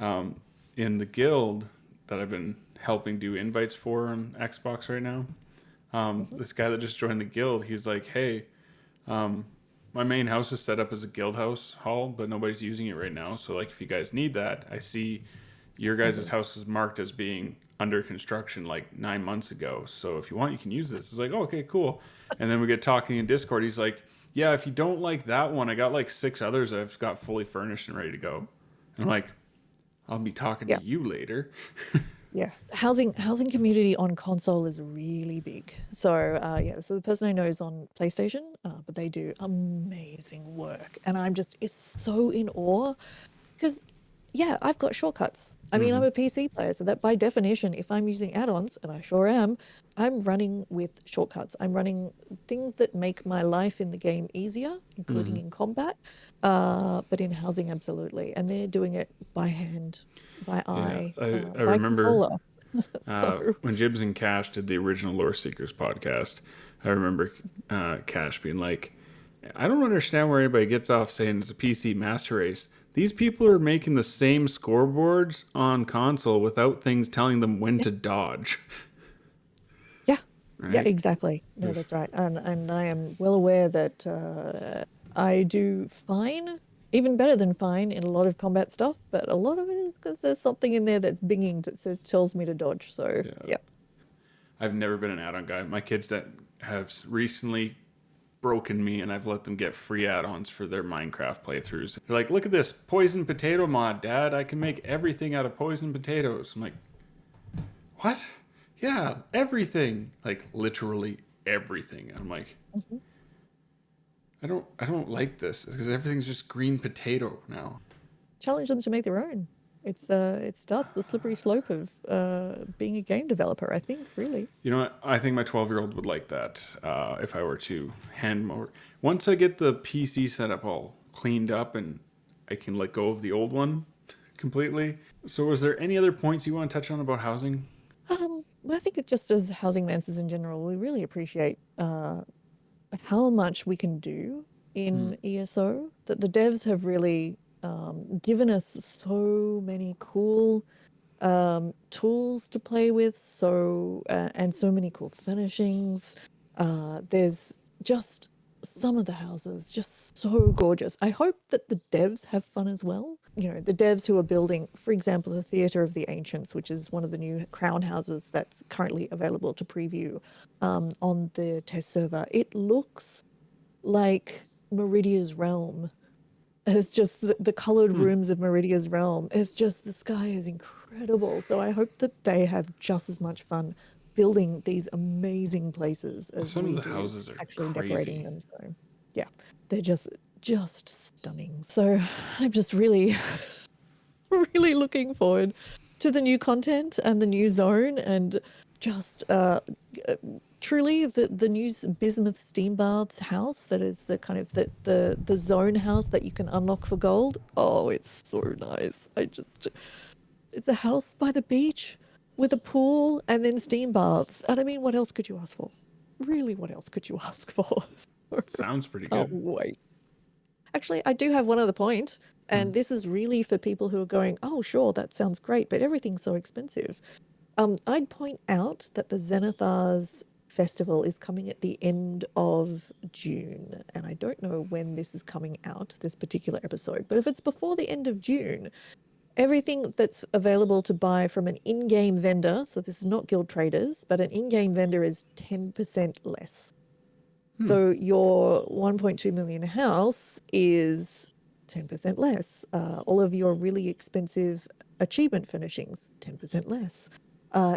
Absolutely. in the guild that I've been helping do invites for on Xbox right now, Hmm. this guy that just joined the guild, he's like, hey, my main house is set up as a guild house hall, but nobody's using it right now. So like, if you guys need that, I see your Oh, guys' yes. house is marked as being under construction like 9 months ago. So if you want, you can use this. It's like, oh, okay, cool. And then we get talking in Discord. He's like, yeah, if you don't like that one, I got like 6 others I've got fully furnished and ready to go. And I'm like, I'll be talking to Yeah. you later. Yeah. Housing community on console is really big. So yeah, so the person I know is on PlayStation, but they do amazing work. And I'm just is so in awe because yeah, I've got shortcuts. I mean, I'm a PC player, so that by definition, if I'm using add-ons, and I sure am, I'm running with shortcuts. I'm running things that make my life in the game easier, including in combat, but in housing, absolutely. And they're doing it by hand, by Yeah, eye, I by remember controller. So when Jibs and Cash did the original Lore Seekers podcast. I remember Cash being like, I don't understand where anybody gets off saying it's a PC master race. These people are making the same scoreboards on console without things telling them when yeah, to dodge. yeah, yeah, Right? exactly. No, If that's right. And I am well aware that I do fine, even better than fine in a lot of combat stuff, but a lot of it is because there's something in there that's binging that says tells me to dodge. So yeah, yeah. I've never been an add-on guy. My kids that have recently broken me, and I've let them get free add-ons for their Minecraft playthroughs. They're like, "Look at this poison potato mod, Dad! I can make everything out of poison potatoes." I'm like, "What? Yeah, everything! Like literally everything." And I'm like, Mhm. I don't like this because everything's just green potato now. Challenge them to make their own. It starts the slippery slope of being a game developer, I think, really. You know what? I think my 12-year-old would like that if I were to hand more. Once I get the PC setup all cleaned up and I can let go of the old one completely. So, is there any other points you want to touch on about housing? Well, I think it just as housing mancers in general, we really appreciate how much we can do in ESO, that the devs have really given us so many cool tools to play with, and so many cool furnishings. There's just some of the houses just so gorgeous. I hope that the devs have fun as well. The devs who are building, for example, the Theatre of the Ancients, which is one of the new crown houses that's currently available to preview on the test server. It looks like Meridia's realm. It's just the colored rooms of Meridia's realm. It's just the sky is incredible. So I hope that they have just as much fun building these amazing places as Some of we the do houses are actually decorating crazy. them. So yeah, they're just stunning. So I'm just really really looking forward to the new content and the new zone and just uh, truly the new Bismuth Steam Baths house that is the kind of the zone house that you can unlock for gold. Oh, it's so nice. It's a house by the beach with a pool and then steam baths. And I mean, what else could you ask for? Really, what else could you ask for? Sounds pretty Can't good. wait. Actually, I do have one other point, Hmm. and this is really for people who are going, oh, sure, that sounds great, but everything's so expensive. I'd point out that the Zenithars festival is coming at the end of June. And I don't know when this is coming out, this particular episode, but if it's before the end of June, everything that's available to buy from an in-game vendor, so this is not guild traders, but an in-game vendor is 10% less. So your 1.2 million house is 10% less. All of your really expensive achievement furnishings, 10% less.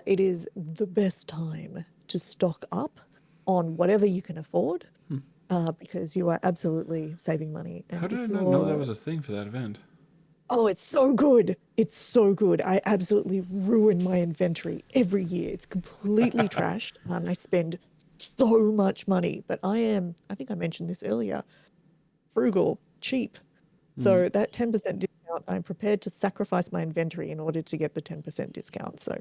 It is the best time to stock up on whatever you can afford because you are absolutely saving money. And How did if I not know that you're- was a thing for that event? Oh, it's so good. It's so good. I absolutely ruin my inventory every year. It's completely trashed and I spend so much money. But I think I mentioned this earlier, frugal, cheap. So that 10% discount, I'm prepared to sacrifice my inventory in order to get the 10% discount. So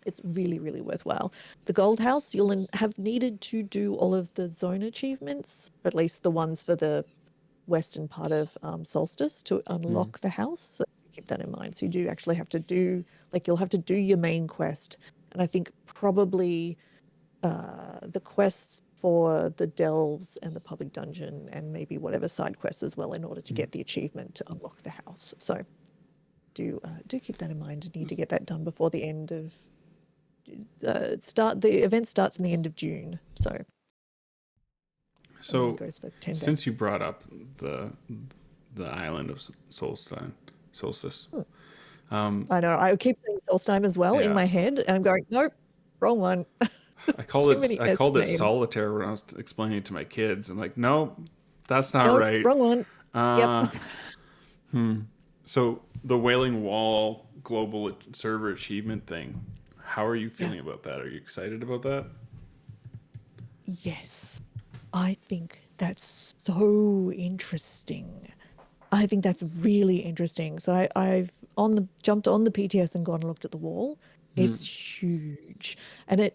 it's really, really worthwhile. The Gold House, you'll have needed to do all of the zone achievements, at least the ones for the western part of Solstice to unlock the house. So keep that in mind. So you do actually have to do, like, you'll have to do your main quest. And I think probably the quests for the delves and the public dungeon and maybe whatever side quests as well in order to get the achievement to unlock the house. So do keep that in mind. You need to get that done before the end of the event starts in the end of June. So So, it goes for 10 days. since you brought up the island of Solstice, I know. I keep saying Solstheim as well in Yeah. my head, and I'm going, nope, wrong one. I called Too many I called it S names. Solitaire when I was explaining it to my kids. I'm like, no, that's not Nope, right. wrong one. Uh, Yep. So the Wailing Wall global server achievement thing, how are you feeling about that? Are you excited about that? Yes. I think that's so interesting. I think that's really interesting. So I've jumped on the PTS and gone and looked at the wall. It's huge. And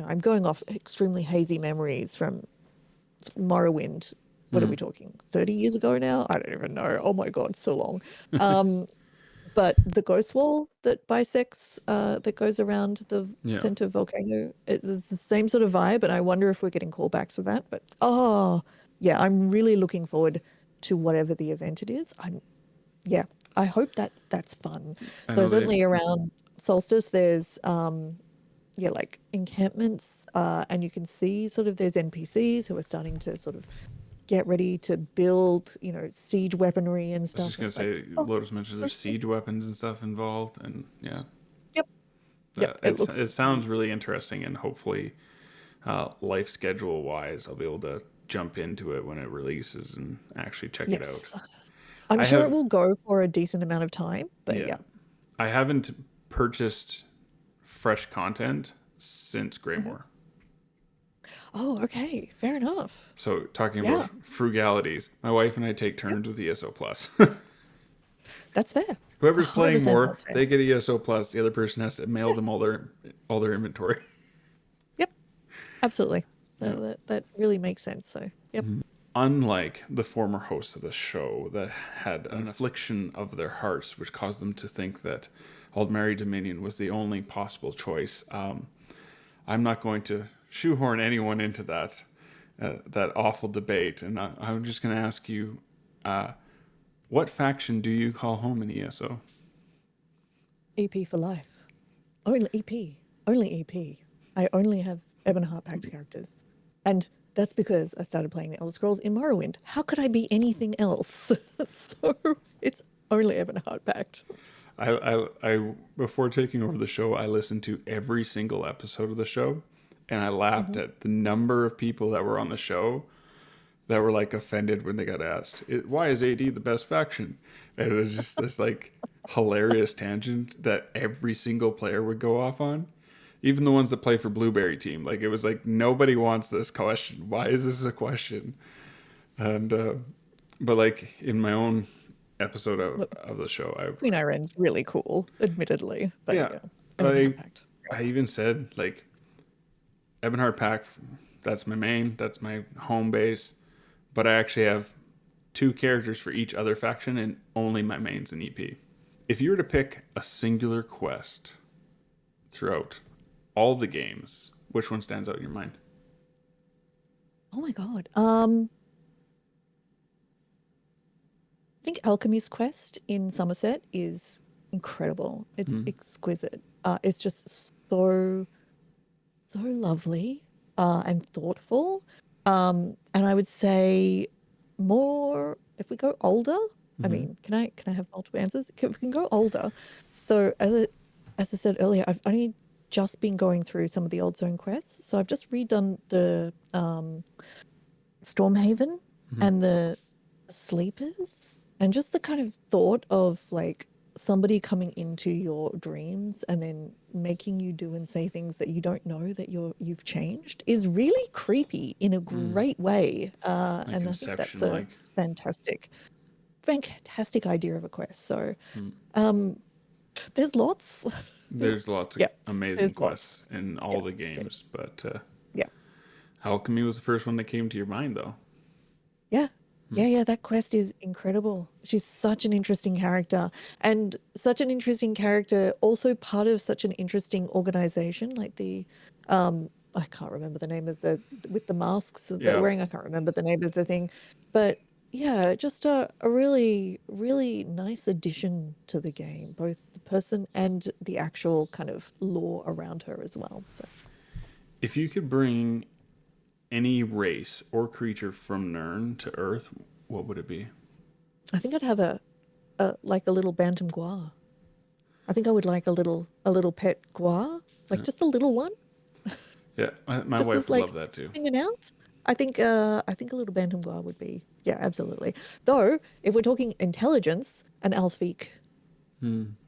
I'm going off extremely hazy memories from Morrowind. What are we talking? 30 years ago now? I don't even know. Oh my God, so long. But the ghost wall that bisects, that goes around the Yeah. center volcano, it's the same sort of vibe. And I wonder if we're getting callbacks to that. But yeah, I'm really looking forward to whatever the event it is. I hope that's fun. I So know certainly around Solstice, there's like encampments, and you can see sort of there's NPCs who are starting to sort of get ready to build, siege weaponry and I was stuff. just gonna It's like, say, Lotus mentioned there's siege weapons and stuff involved, and yeah, yep, yep. It looks it sounds really interesting, and hopefully, life schedule wise, I'll be able to jump into it when it releases and actually check it yes. out. I'm I sure it have, will go for a decent amount of time, but yeah, yeah. I haven't purchased fresh content since Greymore. Oh, okay, fair enough. So talking Yeah, about frugalities, my wife and I take turns with ESO Plus. that's fair. Whoever's playing 100% more, that's fair. they get ESO Plus. The other person has to mail them all their inventory. Yep, absolutely. Yeah. That really makes sense. So, yep. Unlike the former hosts of the show that had an affliction of their hearts, which caused them to think that Aldmeri Dominion was the only possible choice, I'm not going to shoehorn anyone into that awful debate. And I'm just going to ask you, what faction do you call home in ESO? EP for life. Only EP. Only EP. I only have Ebon Heart Pact characters. And that's because I started playing the Elder Scrolls in Morrowind. How could I be anything else? So it's only Ebon Heart Pact. I before taking over the show, I listened to every single episode of the show, and I laughed at the number of people that were on the show that were like offended when they got asked, "Why is AD the best faction?" And it was just this like hilarious tangent that every single player would go off on, even the ones that play for Blueberry Team. Like it was like nobody wants this question. Why is this a question? And but like in my own episode Look, of the show, Queen Irene's really cool, admittedly. But yeah, yeah, Ebon Heart Pact. I even said like Ebonheart Pack, that's my main, that's my home base, but I actually have 2 characters for each other faction and only my mains in EP. If you were to pick a singular quest throughout all the games, which one stands out in your mind? Oh my God. I think Alchemy's Quest in Somerset is incredible. It's exquisite. It's just so lovely and thoughtful. And I would say more if we go older. I mean, can I have multiple answers? If we can go older. So as I said earlier, I've only just been going through some of the old zone quests. So I've just redone the Stormhaven and the Sleepers, and just the kind of thought of like somebody coming into your dreams and then making you do and say things that you don't know that you've changed is really creepy in a great way. Like And I think that's Inception, a like. fantastic idea of a quest. So there's lots. There's lots of Yeah, amazing there's lots. quests in all the games, but Yeah. Alchemy was the first one that came to your mind, though. Yeah. Yeah, that quest is incredible. She's such an interesting character, and such an interesting character, also part of such an interesting organization, like the I can't remember the name of the with the masks that they're Yeah. wearing. I can't remember the name of the thing. But yeah, just a really, really nice addition to the game, both the person and the actual kind of lore around her as well. So If you could bring any race or creature from Nirn to Earth, what would it be? I think I'd have a like a little bantam guar. I think I would like a little pet guar, like just a little one, Yeah, my just wife as would like love that too. hanging out. I think a little bantam guar would be, yeah, absolutely. Though if we're talking intelligence, an Alfiq,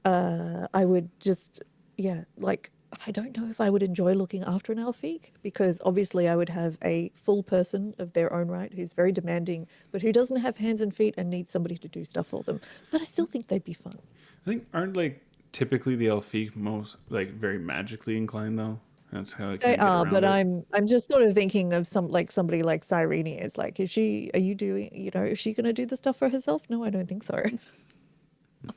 I would just, yeah, like I don't know if I would enjoy looking after an Alfiq, because obviously I would have a full person of their own right who's very demanding, but who doesn't have hands and feet and needs somebody to do stuff for them. But I still think they'd be fun. I think aren't like typically the Elfiq most like very magically inclined though. That's how I They can't get are, around but it. I'm just sort of thinking of somebody like Cyrene is like, are you doing, is she gonna do the stuff for herself? No, I don't think so.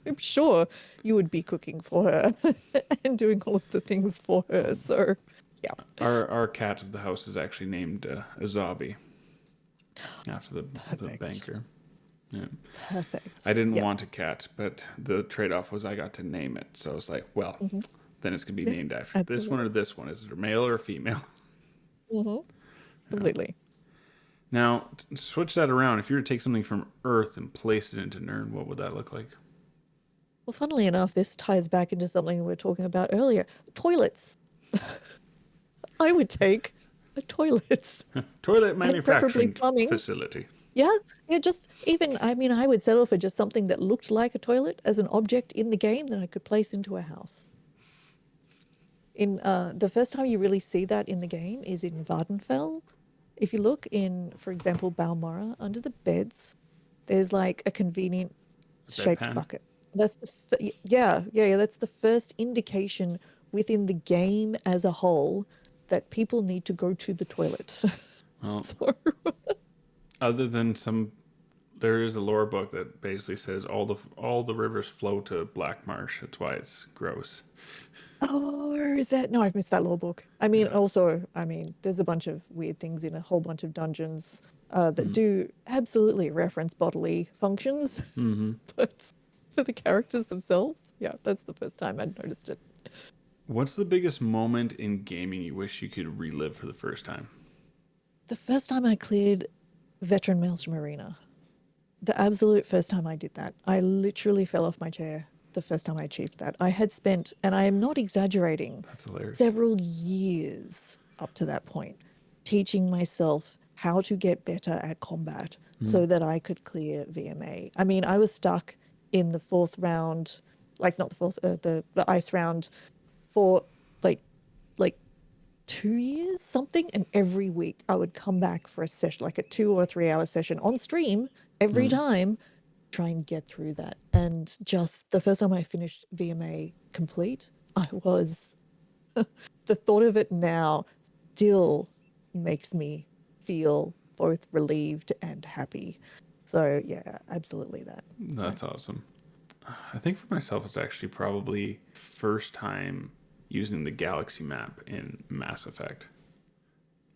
I'm sure you would be cooking for her and doing all of the things for her. So yeah, Our cat of the house is actually named Azabi after the perfect. banker. Yeah. I Perfect. didn't Yeah. want a cat, but the trade off was I got to name it. So I was like, well, Hmm. then it's gonna be Yeah, named after this one or absolutely. this one. Is it a male or a female? Hmm. Completely. Now, switch that around. If you were to take something from Earth and place it into Nirn, what would that look like? Well, funnily enough, this ties back into something we were talking about earlier. Toilets. I would take a toilet Toilet and preferably manufacturing plumbing. facility. Yeah, yeah, just even, I mean, I would settle for just something that looked like a toilet as an object in the game that I could place into a house. In the first time you really see that in the game is in Vardenfell. If you look in, for example, Balmora, under the beds, there's like a convenient A shaped bedpan. bucket. That's yeah, that's the first indication within the game as a whole that people need to go to the toilet. Well, So other than some, there is a lore book that basically says all the rivers flow to Black Marsh. That's why it's gross. oh, is that? No, I've missed that law book. I mean, Yeah. also, I mean, there's a bunch of weird things in a whole bunch of dungeons that do absolutely reference bodily functions, but for the characters themselves, yeah, that's the first time I'd noticed it. What's the biggest moment in gaming you wish you could relive for the first time? The first time I cleared Veteran Maelstrom Arena, the absolute first time I did that, I literally fell off my chair the first time I achieved that. I had spent, and I am not exaggerating, That's hilarious. several years up to that point teaching myself how to get better at combat so that I could clear VMA. I mean, I was stuck in the fourth round, like not the fourth, the ice round for like like 2 years, something. And every week I would come back for a session, like a 2 or 3 hour session on stream every time, try and get through that. And just the first time I finished VMA complete, I was, the thought of it now still makes me feel both relieved and happy. So yeah, absolutely that. So That's awesome. I think for myself, it's actually probably first time using the galaxy map in Mass Effect.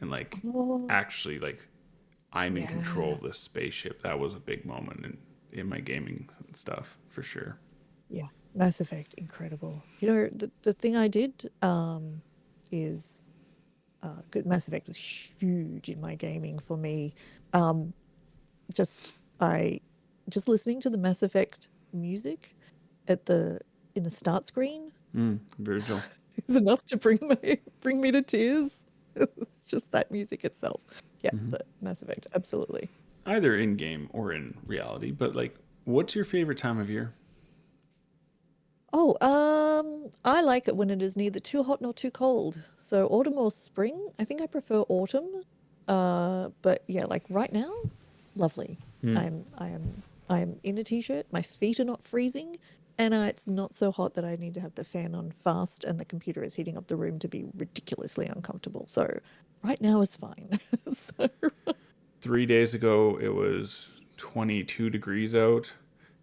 and like Oh, actually like I'm in control yeah. of this spaceship. That was a big moment in my gaming stuff for sure. Yeah. Mass Effect, incredible. You know, the thing I did is 'cause Mass Effect was huge in my gaming for me. Um, just I just listening to the Mass Effect music at the in the start screen Virgil. is enough to bring me to tears. It's just that music itself. Yeah, the Mass Effect, absolutely. Either in game or in reality, but like, what's your favorite time of year? Oh, I like it when it is neither too hot nor too cold. So autumn or spring. I think I prefer autumn. But yeah, like right now, lovely. Hmm. I'm in a t-shirt. My feet are not freezing, and it's not so hot that I need to have the fan on fast, and the computer is heating up the room to be ridiculously uncomfortable. So right now is fine. So 3 days ago, it was 22 degrees out,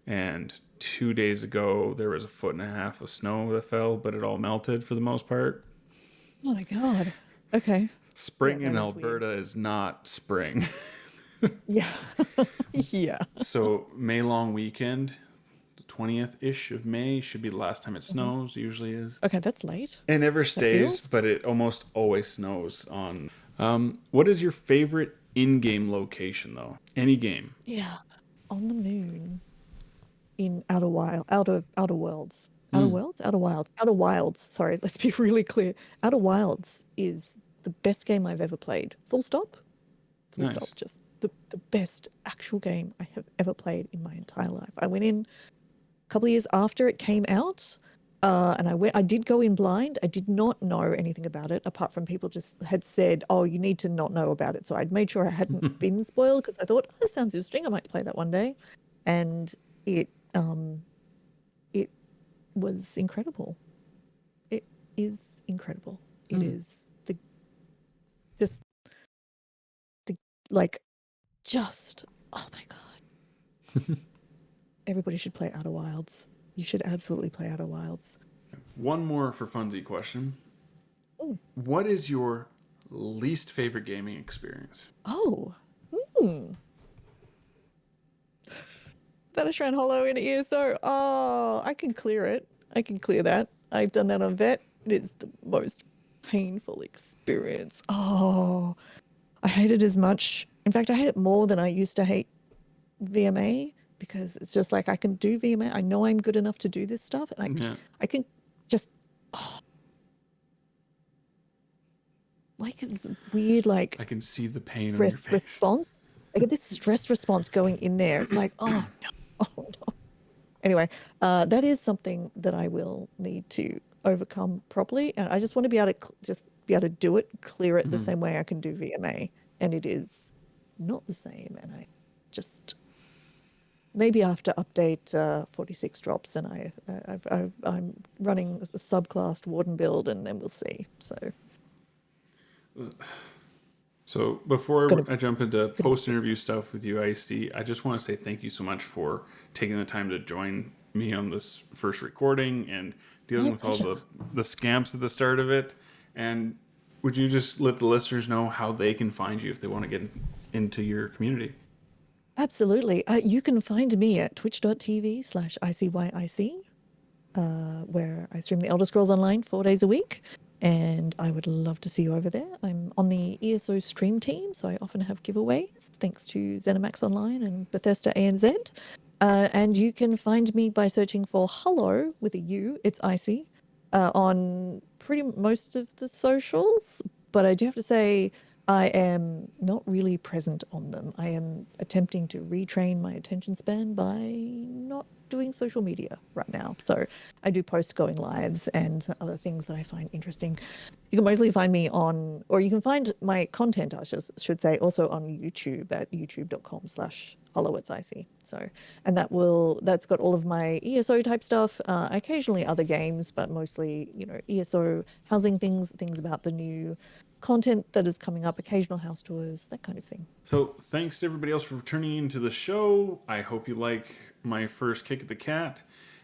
and 2 days ago, there was a foot and a half of snow that fell, but it all melted for the most part. oh my God. Okay. Yeah, Spring in that is weird. Alberta is not spring. Yeah. Yeah. So, May long weekend, the 20th ish of May, should be the last time it Mhm. snows, usually is. Okay, that's late. It never That stays, feels. but it almost always snows on. What is your favorite in game location, though? Any game? Yeah, on the moon in outer worlds, Mm, outer wilds. Sorry, let's be really clear. Outer wilds is the best game I've ever played. Full stop. Full nice. stop. Just the best actual game I have ever played in my entire life. I went in a couple of years after it came out. And I did go in blind. I did not know anything about it, apart from people just had said, "Oh, you need to not know about it." So I'd made sure I hadn't been spoiled because I thought, "Oh, this sounds interesting. I might play that one day." And it um it was incredible. It is incredible. It Mm. is just the like just oh my God. Everybody should play Outer Wilds. You should absolutely play Outer Wilds. One more for funsy question. Mm. What is your least favorite gaming experience? Oh. Hmm. Banishran Hollow in ESO. Oh, I can clear it. I can clear that. I've done that on Vet. It is the most painful experience. Oh, I hate it as much. In fact, I hate it more than I used to hate VMA because it's just like I can do VMA. I know I'm good enough to do this stuff, and Yeah, I can just oh, like it's weird like I can see the pain on your stress face. response. I get this stress response going in there. It's like, oh no, oh no. Anyway, that is something that I will need to overcome properly, and I just want to be able to just be able to do it, clear it the Mhm. same way I can do VMA, and it is not the same. And I just maybe after update 46 drops, and I'm running a subclass warden build, and then we'll see. So So before gonna I jump into gonna be post interview stuff with you, Icy, I just want to say thank you so much for taking the time to join me on this first recording and dealing my with all pleasure. the scamps at the start of it. And would you just let the listeners know how they can find you if they want to get into your community? Absolutely. You can find me at twitch.tv/ICYIC, where I stream the Elder Scrolls Online 4 days a week. And I would love to see you over there. I'm on the ESO stream team, so I often have giveaways thanks to ZeniMax Online and Bethesda ANZ. And you can find me by searching for Hullo with a U, it's Icy, on pretty most of the socials. But I do have to say, I am not really present on them. I am attempting to retrain my attention span by not doing social media right now. So I do post going lives and other things that I find interesting. You can mostly find me on, or you can find my content, I should say, also on YouTube at youtube.com/Hulloitsicy. So, and that's got all of my ESO type stuff, occasionally other games, but mostly, ESO housing things about the new content that is coming up, occasional house tours, that kind of thing. So thanks to everybody else for tuning into the show. I hope you like my first kick at the cat.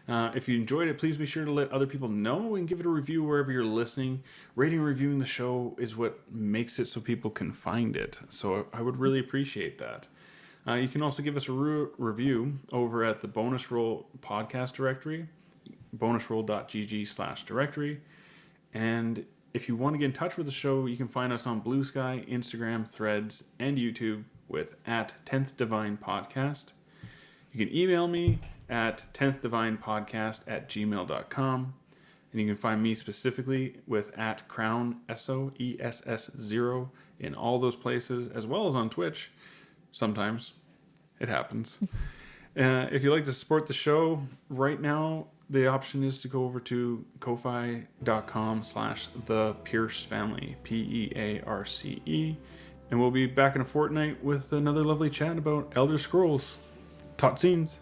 If you enjoyed it, please be sure to let other people know and give it a review wherever you're listening. Rating and reviewing the show is what makes it so people can find it. So I would really appreciate that. You can also give us a review over at the Bonus Roll podcast directory, bonusroll.gg/directory. And if you want to get in touch with the show, you can find us on Blue Sky, Instagram, Threads, and YouTube with at 10th Divine Podcast. You can email me at 10thdivinepodcast@gmail.com. And you can find me specifically with at Crown ESO, ESS0 in all those places, as well as on Twitch. Sometimes it happens. If you'd like to support the show, right now the option is to go over to ko-fi.com/thepiercefamily, PEARCE, and we'll be back in a fortnight with another lovely chat about Elder Scrolls. Tot scenes.